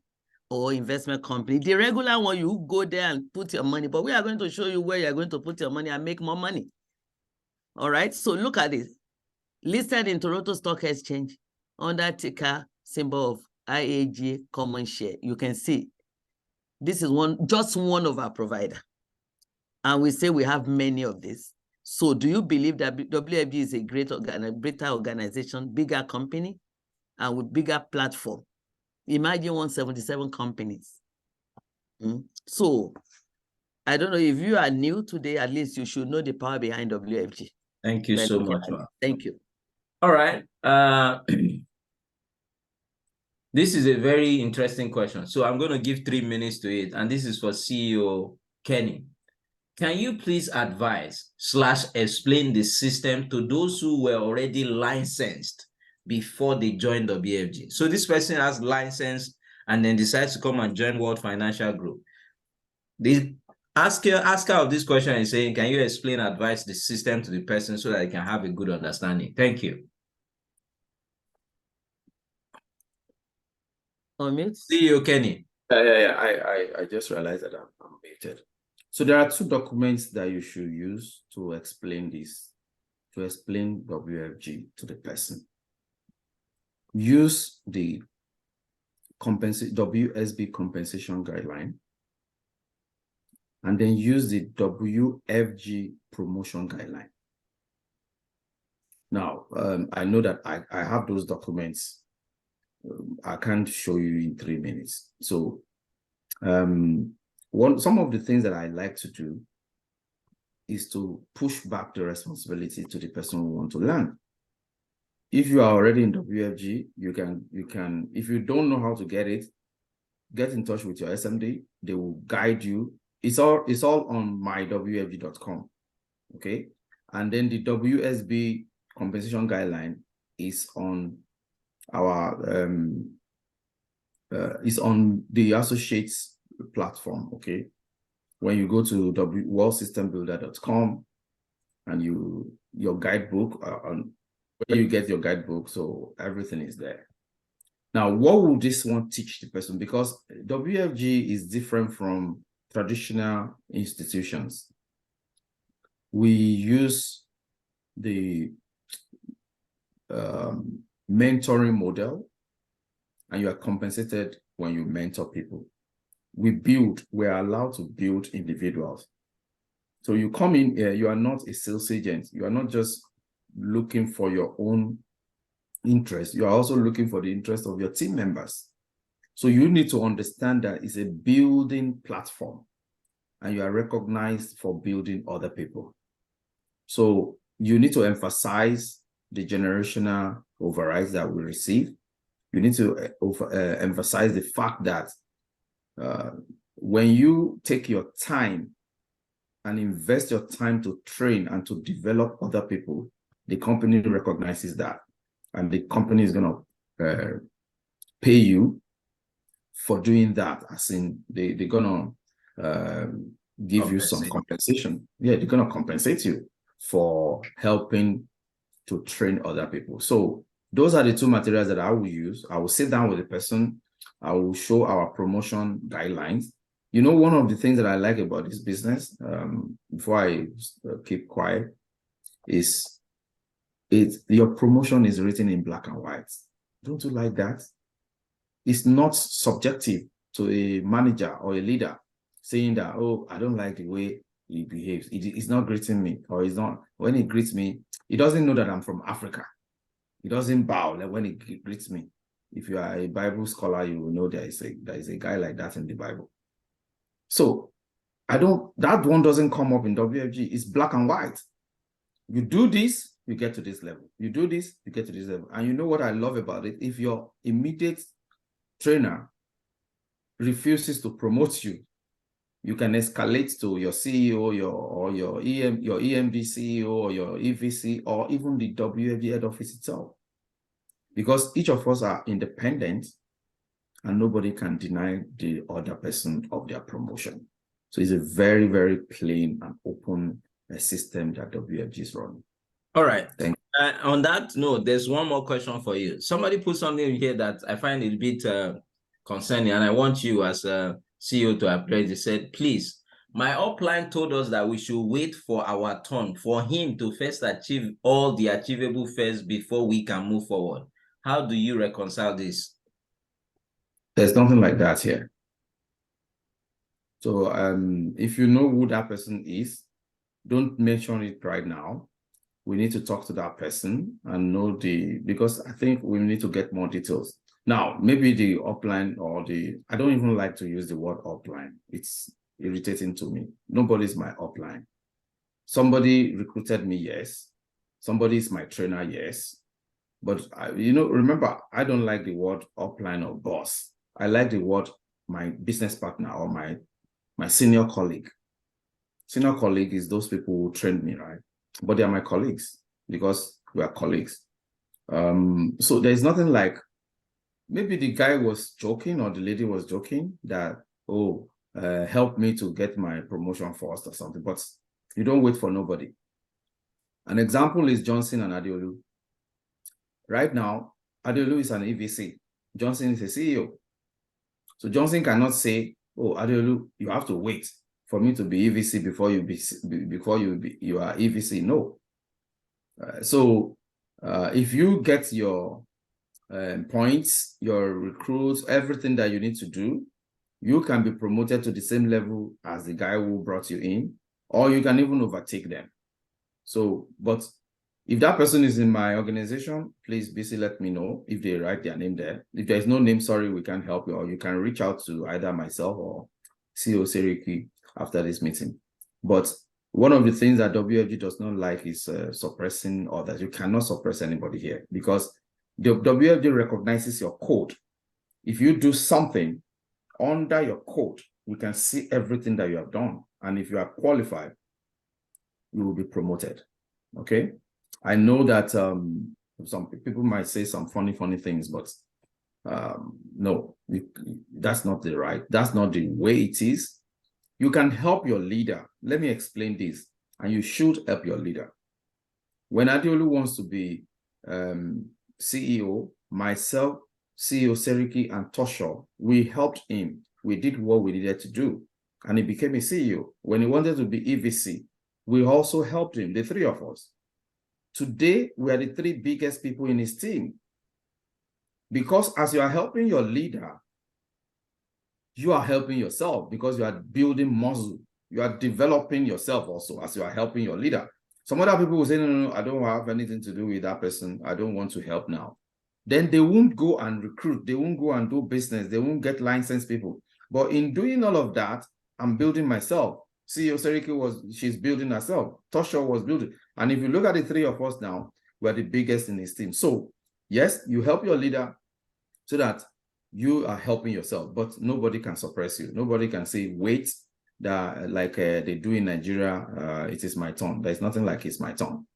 D: or investment company? The regular one, you go there and put your money, but we are going to show you where you're going to put your money and make more money. All right, so look at this. Listed in Toronto Stock Exchange under ticker symbol of IAG common share. You can see this is just one of our providers. And we say we have many of these. So do you believe that WFG is a greater organization, bigger company, and with bigger platform? Imagine 177 companies. So I don't know, if you are new today, at least you should know the power behind WFG.
A: Thank you so much.
D: Thank you.
A: All right. This is a very interesting question. So I'm going to give 3 minutes to it. And this is for CEO Kenny. Can you please advise/explain the system to those who were already licensed before they joined WFG? So this person has license and then decides to come and join World Financial Group. The asker of this question is saying, can you explain, advise the system to the person so that they can have a good understanding? Thank you. CEO Kenny.
C: I just realized that I'm muted. So there are 2 documents that you should use to explain this. to explain WFG to the person. Use the WSB compensation guideline, and then use the WFG promotion guideline. Now, I know that I have those documents. I can't show you in 3 minutes. So some of the things that I like to do is to push back the responsibility to the person who wants to learn. If you are already in WFG, you can, if you don't know how to get it, get in touch with your SMD. They will guide you. It's all on mywfg.com. Okay. And then the WSB compensation guideline is on our is on the associates platform. Okay. When you go to worldsystembuilder.com and your guidebook on where you get your guidebook, so everything is there. Now, what will this one teach the person? Because WFG is different from traditional institutions. We use the mentoring model, and you are compensated when you mentor people. We're allowed to build individuals. So you come in here, you are not a sales agent. You are not just looking for your own interest. You are also looking for the interest of your team members. So you need to understand that it's a building platform, and you are recognized for building other people. So you need to emphasize the generational overrides that we receive. You need to emphasize the fact that when you take your time and invest your time to train and to develop other people, the company recognizes that, and the company is going to pay you for doing that. As in, they're going to give you some compensation. Yeah, they're going to compensate you for helping to train other people. So those are the two materials that I will use. I will sit down with the person. I will show our promotion guidelines. You know, one of the things that I like about this business, before I keep quiet, is your promotion is written in black and white. Don't you like that? It's not subjective to a manager or a leader saying that, oh, I don't like the way he behaves. It's not greeting me, or it's not, when he greets me, he doesn't know that I'm from Africa. He doesn't bow like when he greets me. If you are a Bible scholar, you will know there is a guy like that in the Bible. So that one doesn't come up in WFG. It's black and white. You do this, you get to this level. You do this, you get to this level. And you know what I love about it? If your immediate trainer refuses to promote you, you can escalate to your CEO, your EMD CEO, or your EVC, or even the WFG head office itself. Because each of us are independent, and nobody can deny the other person of their promotion. So it's a very, very plain and open system that WFG is running.
A: All right. Thank you. On that note, there's one more question for you. Somebody put something here that I find a bit concerning, and I want you as a CEO to address. He said, please, my upline told us that we should wait for our turn, for him to first achieve all the achievable first before we can move forward. How do you reconcile this?
C: There's nothing like that here. So if you know who that person is, don't mention it right now. We need to talk to that person and know because I think we need to get more details. Now, maybe the upline or I don't even like to use the word upline. It's irritating to me. Nobody's my upline. Somebody recruited me, yes. Somebody is my trainer, yes. But remember, I don't like the word upline or boss. I like the word my business partner or my senior colleague. Senior colleague is those people who trained me, right? But they are my colleagues because we are colleagues. So there's nothing like, maybe the guy was joking or the lady was joking that, oh, help me to get my promotion first or something. But you don't wait for nobody. An example is Johnson and Adeolu. Right now, Adeolu is an EVC. Johnson is a CEO. So Johnson cannot say, oh, Adeolu, you have to wait for me to be EVC before you are EVC. No. If you get your points, your recruits, everything that you need to do, you can be promoted to the same level as the guy who brought you in, or you can even overtake them. So, but if that person is in my organization, please BC let me know if they write their name there. If there's no name, sorry, we can't help you, or you can reach out to either myself or CEO Seriki after this meeting. But one of the things that WFG does not like is suppressing others. You cannot suppress anybody here because the WFG recognizes your code. If you do something under your code, we can see everything that you have done. And if you are qualified, you will be promoted. Okay. I know that some people might say some funny things, but no, that's not that's not the way it is. You can help your leader. Let me explain this. And you should help your leader. When Adeolu wants to be CEO, myself, CEO Seriki, and Tosho, we helped him. We did what we needed to do. And he became a CEO. When he wanted to be EVC, we also helped him, the three of us. Today, we are the three biggest people in his team. Because as you are helping your leader, you are helping yourself because you are building muscle. You are developing yourself also as you are helping your leader. Some other people will say, no, I don't have anything to do with that person. I don't want to help now. Then they won't go and recruit. They won't go and do business. They won't get licensed people. But in doing all of that, I'm building myself. CEO Seriki she's building herself. Tosha was building. And if you look at the three of us now, we're the biggest in his team. So yes, you help your leader so that you are helping yourself, but nobody can suppress you. Nobody can say, wait, that like they do in Nigeria, it is my turn. There's nothing like it's my turn.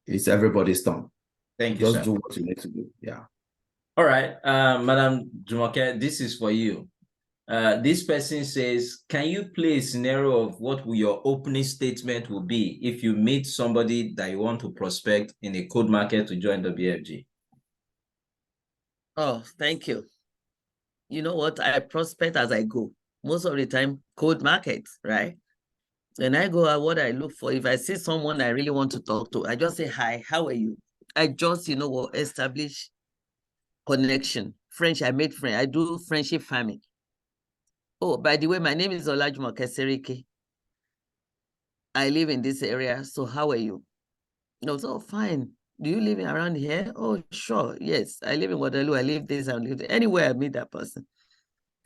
C: It's everybody's turn.
A: Thank you,
C: Just
A: sir.
C: do what you need to do. Yeah.
A: All right, Madam Jumoke, this is for you. This person says, can you play a scenario of what your opening statement will be if you meet somebody that you want to prospect in a code market to join WFG?
D: Oh, thank you. You know what? I prospect as I go. Most of the time, code markets, right? When I go out, what I look for, if I see someone I really want to talk to, I just say, hi, how are you? I just, establish connection. French, I made friends. I do friendship farming. Oh, by the way, my name is Olajumoke Seriki. I live in this area, so how are you? No, so fine. Do you live around here? Oh, sure. Yes, I live in Waterloo. I live this, I live there. Anywhere I meet that person,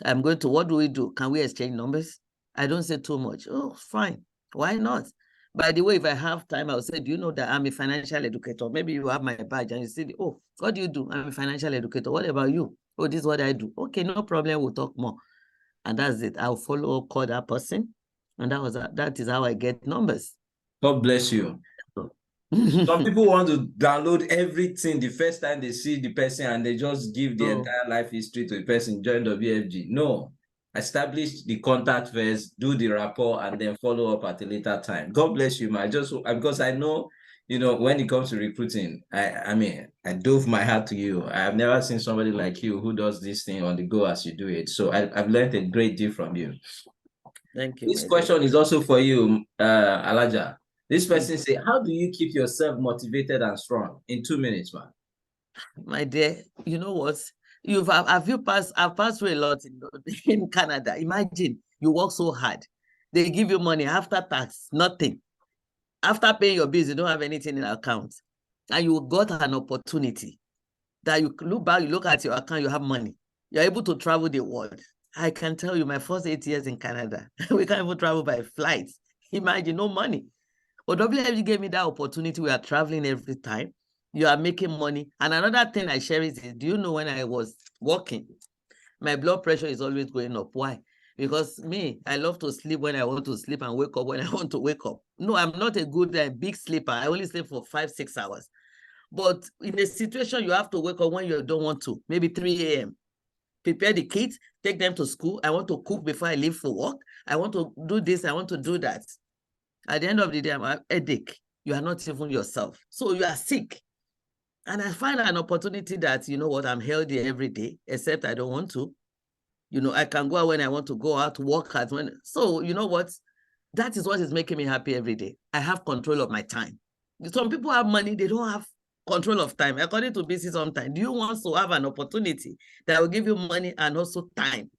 D: I'm going to, what do we do? Can we exchange numbers? I don't say too much. Oh, fine. Why not? By the way, if I have time, I'll say, do you know that I'm a financial educator? Maybe you have my badge and you say, oh, what do you do? I'm a financial educator. What about you? Oh, this is what I do. Okay, no problem. We'll talk more. And that's it. I'll follow up, call that person. And that is how I get numbers.
A: God bless you. Some people want to download everything the first time they see the person and they just give the entire life history to the person, join WFG. No, establish the contact first, do the rapport, and then follow up at a later time. God bless you, man. Because I know, when it comes to recruiting, I dove my heart to you. I've never seen somebody like you who does this thing on the go as you do it. So I've learned a great deal from you.
D: Thank you.
A: This question is also for you, Alaja. This person say, how do you keep yourself motivated and strong? In 2 minutes, man.
D: My dear, you know what? I've passed through a lot in Canada. Imagine you work so hard. They give you money after tax, nothing. After paying your bills, you don't have anything in account. And you got an opportunity that you look back, you look at your account, you have money. You're able to travel the world. I can tell you, my first 8 years in Canada, we can't even travel by flight. Imagine, no money. But WFG gave me that opportunity. We are traveling every time. You are making money. And another thing I share is, do you know when I was working, my blood pressure is always going up. Why? Because I love to sleep when I want to sleep and wake up when I want to wake up. No, I'm not a good big sleeper. I only sleep for 5-6 hours. But in a situation, you have to wake up when you don't want to, maybe 3 a.m. Prepare the kids, take them to school. I want to cook before I leave for work. I want to do this. I want to do that. At the end of the day, I'm a headache. You are not even yourself. So you are sick. And I find an opportunity that, you know what, I'm healthy every day, except I don't want to. I can go out when I want to go out, work out when. So you know what? That is what is making me happy every day. I have control of my time. Some people have money, they don't have control of time. According to BC sometimes, do you want to have an opportunity that will give you money and also time?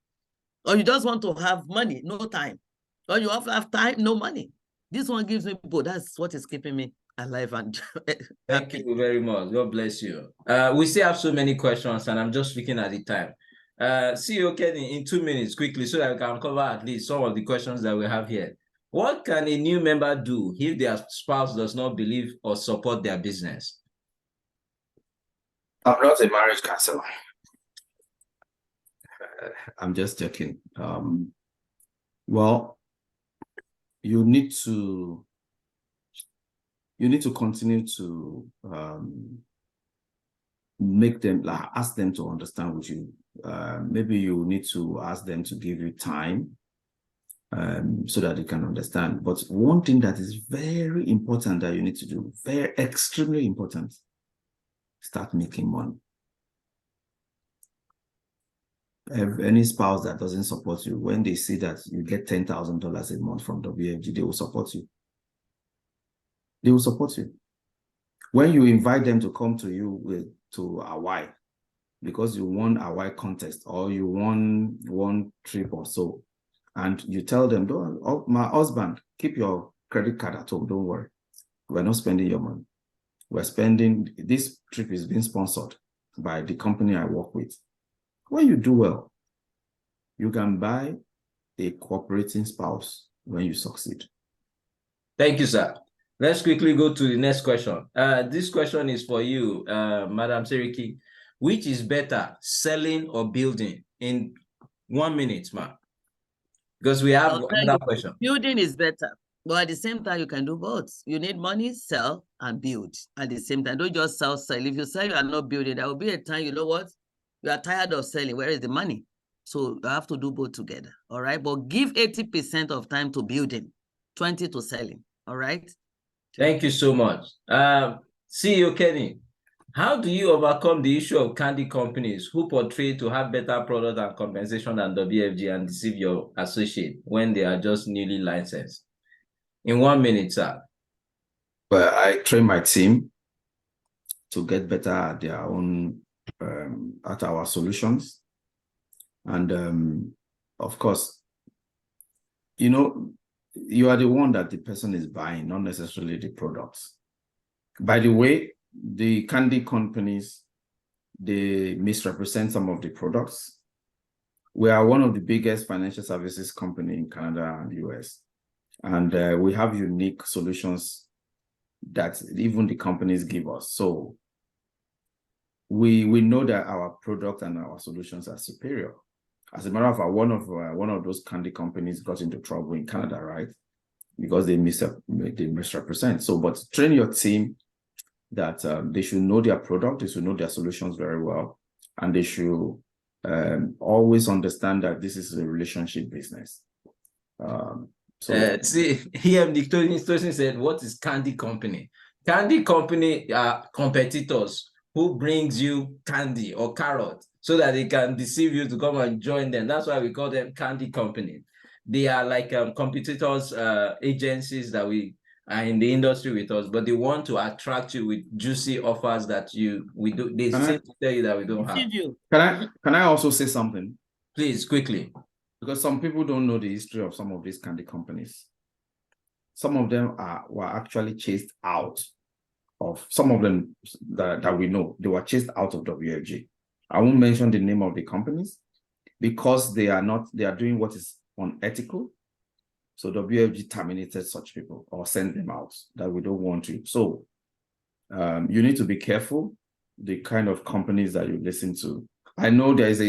D: Or you just want to have money, no time? Or you have time, no money? This one gives me both. That's what is keeping me alive and
A: Thank you very much. God bless you. We still have so many questions, and I'm just looking at the time. CEO Kenny, in 2 minutes, quickly, so that we can cover at least some of the questions that we have here. What can a new member do if their spouse does not believe or support their business?
C: I'm not a marriage counselor. I'm just joking. Well, you need to continue to make them, like, ask them to understand what you. Maybe you need to ask them to give you time, so that they can understand. But one thing that is very important that you need to do, very extremely important, start making money. Any spouse that doesn't support you, when they see that you get $10,000 a month from WFG, they will support you. They will support you. When you invite them to come to you to Hawaii, because you won a Hawaii contest or you won one trip or so, and you tell them, "Oh, my husband, keep your credit card at home, don't worry. We're not spending your money. We're spending, this trip is being sponsored by the company I work with." When you do well, you can buy a cooperating spouse when you succeed.
A: Thank you, sir. Let's quickly go to the next question. This question is for you, Madam Seriki. Which is better, selling or building? In 1 minute, ma'am. Because we have another question.
D: Building is better, but at the same time, you can do both. You need money, sell, and build at the same time. Don't just sell. If you sell, you are not building. There will be a time, you know what? You are tired of selling. Where is the money? So you have to do both together. All right. But give 80% of time to building, 20 to selling. All right.
A: Thank you so much. CEO Kenny, how do you overcome the issue of candy companies who portray to have better product and compensation than WFG and deceive your associate when they are just newly licensed? In 1 minute, sir.
C: Well, I train my team to get better at their own, at our solutions. And of course, you know, you are the one that the person is buying, not necessarily the products. By the way, the candy companies, they misrepresent some of the products. We are one of the biggest financial services company in Canada and US. And we have unique solutions that even the companies give us. So we know that our product and our solutions are superior. As a matter of fact, one of those candy companies got into trouble in Canada, right? Because they misrepresent. So, but train your team that they should know their product, they should know their solutions very well, and they should always understand that this is a relationship business.
A: See, here Tosin said, what is candy company? Candy company are competitors who brings you candy or carrot so that they can deceive you to come and join them. That's why we call them candy company. They are like competitors, agencies that we are in the industry with us, but they want to attract you with juicy offers that they seem to tell you that we don't have.
C: Can I also say something?
A: Please, quickly.
C: Because some people don't know the history of some of these candy companies. Some of them were actually chased out of, some of them that we know, they were chased out of WFG. I won't mention the name of the companies because they are doing what is unethical. So WFG terminated such people or sent them out that we don't want to. So you need to be careful the kind of companies that you listen to. I know there is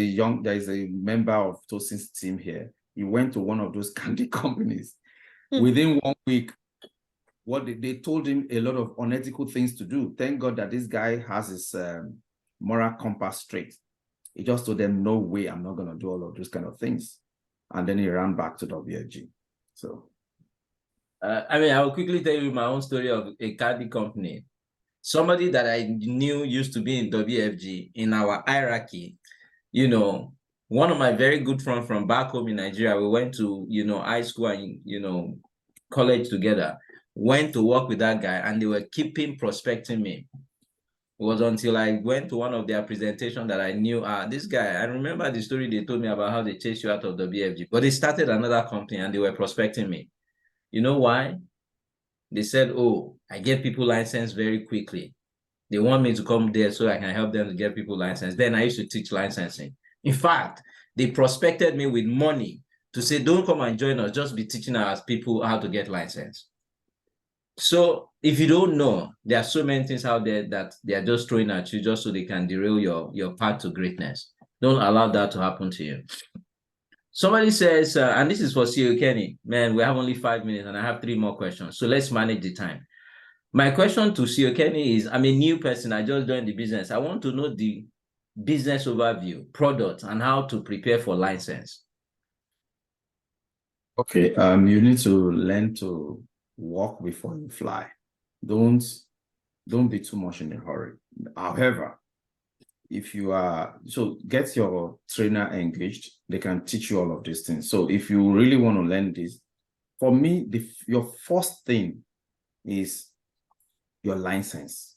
C: a member of Tosin's team here. He went to one of those candy companies. Within 1 week, they told him a lot of unethical things to do. Thank God that this guy has his moral compass straight. He just told them, no way, I'm not going to do all of those kind of things. And then he ran back to WFG. So,
A: I will quickly tell you my own story of a candy company. Somebody that I knew used to be in WFG in our hierarchy. You know, one of my very good friends from back home in Nigeria, we went to, high school and, college together. went to work with that guy, and they were keeping prospecting me. It was until I went to one of their presentations that I knew, this guy, I remember the story they told me about how they chased you out of the WFG, but they started another company and they were prospecting me. You know why? They said, oh, I get people licensed very quickly. They want me to come there so I can help them to get people licensed. Then I used to teach licensing. In fact, they prospected me with money to say, don't come and join us, just be teaching our people how to get licensed. So if you don't know, there are so many things out there that they are just throwing at you just so they can derail your path to greatness. Don't allow that to happen to you. Somebody says, and this is for CEO Kenny, man, we have only 5 minutes and I have 3 more questions. So let's manage the time. My question to CEO Kenny is, I'm a new person. I just joined the business. I want to know the business overview, product, and how to prepare for license.
C: Okay, you need to learn to walk before you fly. Don't be too much in a hurry. However, if you are, so get your trainer engaged. They can teach you all of these things. So if you really want to learn this, for me, your first thing is your license.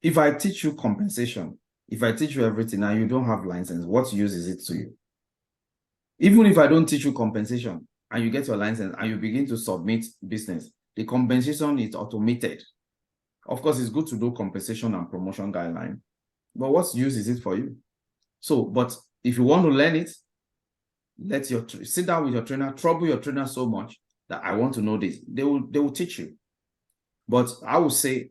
C: If I teach you compensation, if I teach you everything and you don't have license, what use is it to you? Even if I don't teach you compensation and you get your license and you begin to submit business, the compensation is automated. Of course, it's good to do compensation and promotion guideline, but what use is it for you? So, but if you want to learn it, sit down with your trainer, trouble your trainer so much that I want to know this. They will teach you. But I would say,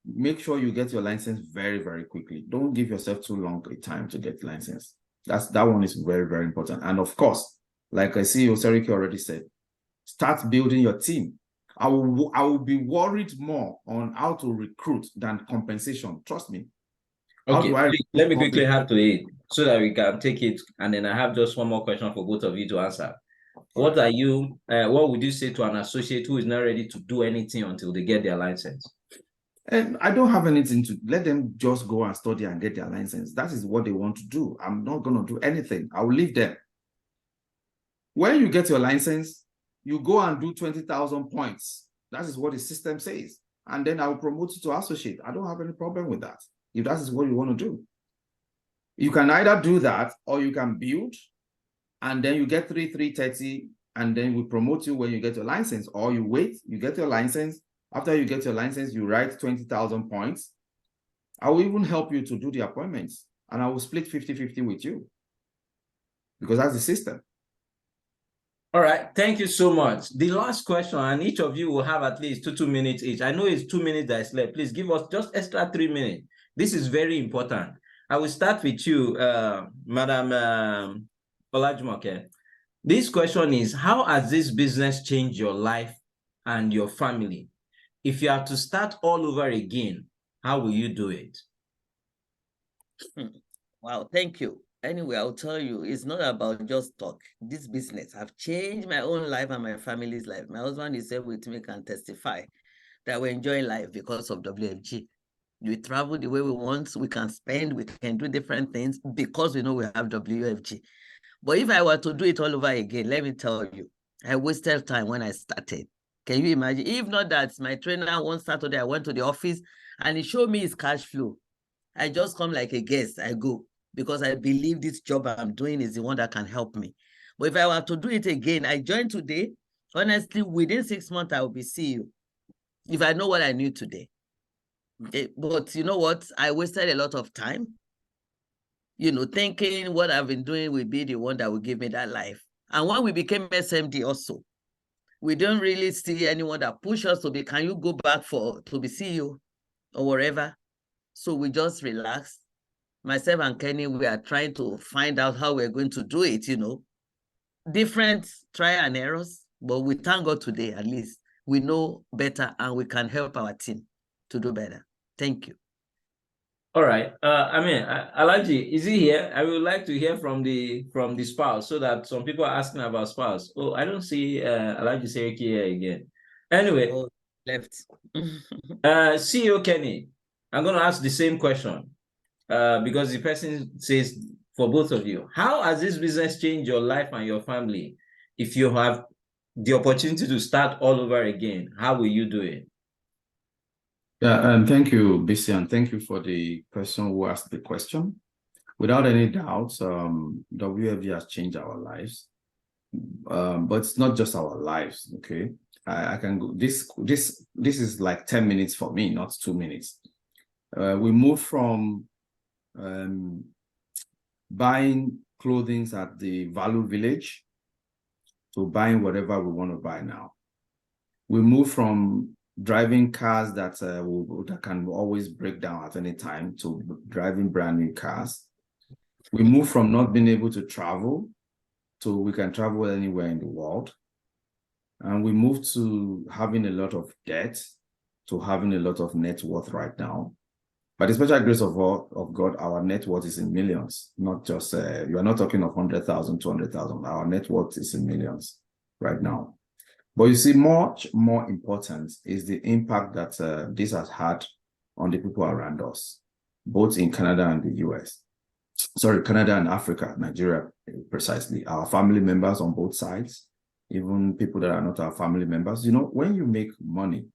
C: make sure you get your license very, very quickly. Don't give yourself too long a time to get license. That one is very, very important. And of course, like I see Seriki already said, start building your team. I will be worried more on how to recruit than compensation. Trust me.
A: Okay, let me quickly add to it so that we can take it. And then I have just one more question for both of you to answer. What would you say to an associate who is not ready to do anything until they get their license?
C: And I don't have anything to let them just go and study and get their license. That is what they want to do. I'm not going to do anything. I will leave them. When you get your license, you go and do 20,000 points. That is what the system says. And then I will promote you to associate. I don't have any problem with that. If that is what you want to do. You can either do that or you can build and then you get 330 and then we promote you when you get your license, or you wait, you get your license. After you get your license, you write 20,000 points. I will even help you to do the appointments and I will split 50-50 with you because that's the system.
A: All right, thank you so much. The last question, and each of you will have at least 2 minutes each. I know it's 2 minutes that is left. Please give us just extra 3 minutes. This is very important. I will start with you, Madam Olajumoke. This question is, how has this business changed your life and your family? If you have to start all over again, how will you do it?
D: Wow, thank you. Anyway, I'll tell you, it's not about just talk. This business have changed my own life and my family's life. My husband is here with me, can testify that we're enjoying life because of WFG. We travel the way we want, we can spend, we can do different things because we know we have WFG. But if I were to do it all over again, let me tell you, I wasted time when I started. Can you imagine? If not that, my trainer one Saturday, I went to the office and he showed me his cash flow. I just come like a guest, I go, because I believe this job I'm doing is the one that can help me. But if I were to do it again, I joined today, honestly, within 6 months, I will be CEO. If I know what I knew today. But you know what? I wasted a lot of time, thinking what I've been doing will be the one that will give me that life. And when we became SMD also, we don't really see anyone that push us to be, can you go back to be CEO or whatever? So we just relaxed. Myself and Kenny, we are trying to find out how we're going to do it, different trial and errors, but we thank God today, at least we know better and we can help our team to do better. Thank you.
A: All right. Alaji, is he here? I would like to hear from the spouse, so that some people are asking about spouse. Oh, I don't see Alaji Seriki here again. Anyway,
D: left.
A: CEO Kenny, I'm going to ask the same question because the person says for both of you, how has this business changed your life and your family? If you have the opportunity to start all over again, how will you do it?
C: Yeah, and thank you, BC, and thank you for the person who asked the question. Without any doubt, WFG has changed our lives, but it's not just our lives. Okay, I can go. This is like 10 minutes for me, not 2 minutes. We moved from buying clothing at the Value Village to buying whatever we want to buy now. We moved from driving cars that that can always break down at any time to driving brand new cars. We moved from not being able to travel to we can travel anywhere in the world. And we moved to having a lot of debt to having a lot of net worth right now. By the special grace of God, our net worth is in millions, not just, you are not talking of 100,000, 200,000. Our net worth is in millions right now. But you see, much more important is the impact that this has had on the people around us, both in Canada and the US. Sorry, Canada and Africa, Nigeria, precisely. Our family members on both sides, even people that are not our family members. You know, when you make money,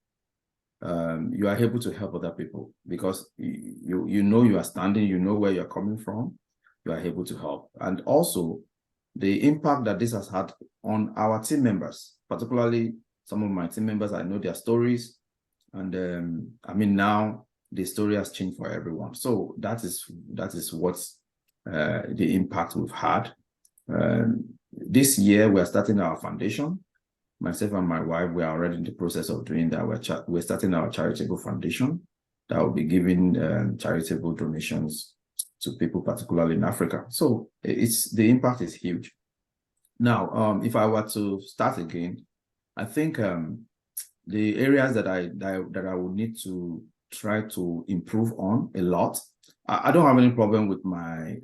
C: you are able to help other people because you know you are standing, you know where you're coming from, you are able to help. And also the impact that this has had on our team members, particularly some of my team members, I know their stories. And I mean, now the story has changed for everyone. So that is what's the impact we've had. This year, we're starting our foundation. Myself and my wife, we are already in the process of doing that. We're starting our charitable foundation that will be giving charitable donations to people, particularly in Africa. So the impact is huge. Now, if I were to start again, I think the areas that I would need to try to improve on a lot. I don't have any problem with my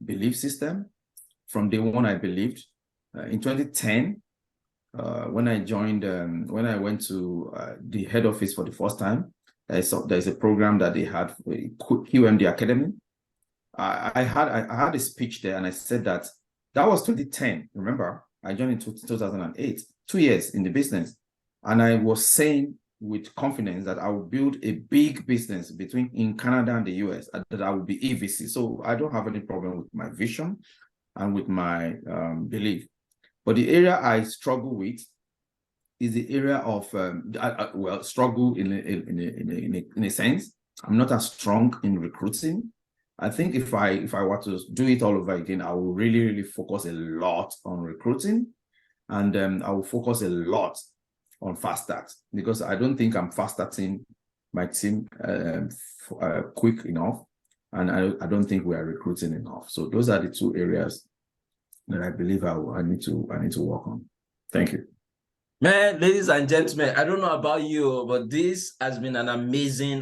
C: belief system. From day one, I believed. In 2010, when I joined, when I went to the head office for the first time, there's a program that they had, QMD Academy. I had a speech there, and I said that was 2010. Remember, I joined in 2008, 2 years in the business, and I was saying with confidence that I will build a big business in Canada and the US, and that I will be EVC. So I don't have any problem with my vision and with my belief. But the area I struggle with is the area of struggle in a sense. I'm not as strong in recruiting. I think if I were to do it all over again, I will really focus a lot on recruiting, and I will focus a lot on fast start, because I don't think I'm fast starting my team quick enough, and I don't think we are recruiting enough. So those are the two areas that I believe I need to work on. Thank you.
A: Man, ladies and gentlemen, I don't know about you, but this has been an amazing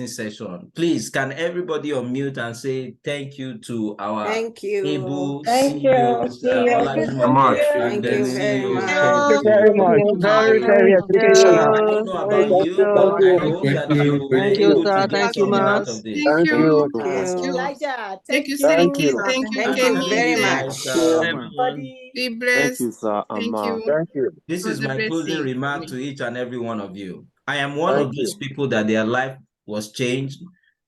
A: session. Please, can everybody unmute and say thank you to our able CEOs, Olajumoke, and then CEOs.
H: Thank you very much. Very, very educational.
A: I don't know about you, but I hope that you will be able to get something out of this.
H: Thank you.
G: Elijah,
I: Thank you,
H: Thank
I: Seriki.
H: you.
I: Thank you,
A: Thank
I: Kenny.
A: you very much.
D: Everyone.
I: Be blessed. Thank you.
H: Thank you.
A: This
I: For
A: is
I: the
A: my closing
I: blessing.
A: remark to each and every one of you. I am one
H: Thank
A: of
H: you.
A: those people that their life was changed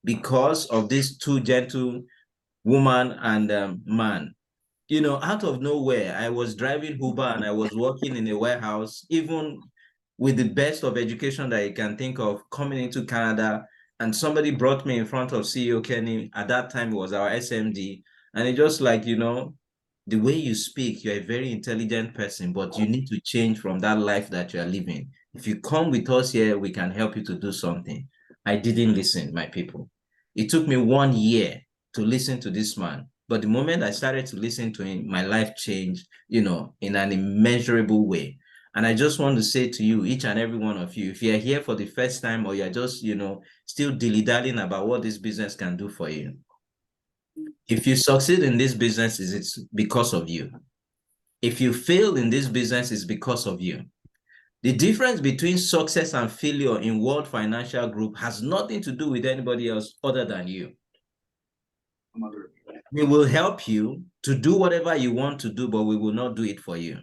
A: because of these two gentle woman and man. You know, out of nowhere, I was driving Uber and I was working in a warehouse, even with the best of education that you can think of, coming into Canada, and somebody brought me in front of CEO Kenny. At that time, it was our SMD. And it just like, you know, the way you speak, you're a very intelligent person, but you need to change from that life that you're living. If you come with us here, we can help you to do something. I didn't listen, my people. It took me 1 year to listen to this man. But the moment I started to listen to him, my life changed, you know, in an immeasurable way. And I just want to say to you, each and every one of you, if you're here for the first time or you're just, you know, still dilly-dallying about what this business can do for you, if you succeed in this business, it's because of you. If you fail in this business, it's because of you. The difference between success and failure in World Financial Group has nothing to do with anybody else other than you. We will help you to do whatever you want to do, but we will not do it for you.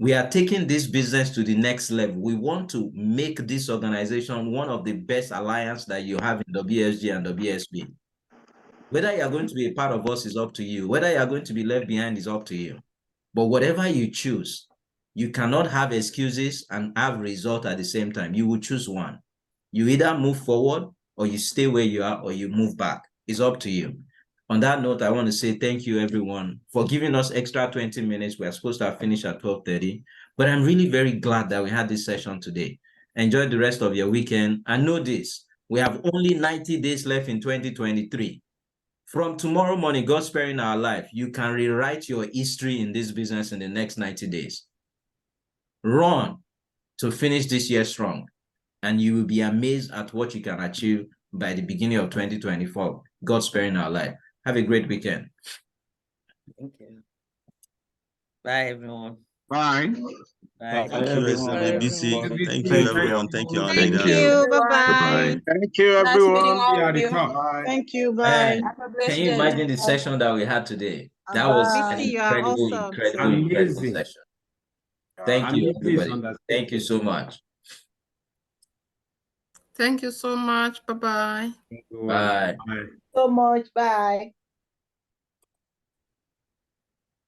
A: We are taking this business to the next level. We want to make this organization one of the best alliances that you have in WFG and WSB. Whether you are going to be a part of us is up to you. Whether you are going to be left behind is up to you. But whatever you choose, you cannot have excuses and have result at the same time. You will choose one. You either move forward or you stay where you are or you move back. It's up to you. On that note, I want to say thank you, everyone, for giving us extra 20 minutes. We are supposed to have finished at 12:30, but I'm really very glad that we had this session today. Enjoy the rest of your weekend. And know this, we have only 90 days left in 2023. From tomorrow morning, God sparing our life, you can rewrite your history in this business in the next 90 days. Run to finish this year strong, and you will be amazed at what you can achieve by the beginning of 2024. God sparing our life. Have a great weekend.
D: Thank you. Bye, everyone.
C: Bye.
D: Bye.
I: Thank you, SBBC. Thank you, everyone. Thank you,
C: Thank
I: Leaders.
C: you.
J: Bye-bye.
H: Thank you,
J: Nice meeting
H: everyone.
J: all
C: Yeah,
J: of
C: the
J: you.
C: top. Bye.
J: Thank you. Bye.
A: And
J: Have a blessed
A: can you
J: day.
A: imagine the session that we had today? That was an
G: Bye.
A: incredible
C: Amazing.
A: session. Thank you,
C: And please
A: everybody.
C: understand.
A: Thank you so much.
J: Thank you so much. Bye-bye.
A: Bye.
C: Bye.
G: So much. Bye.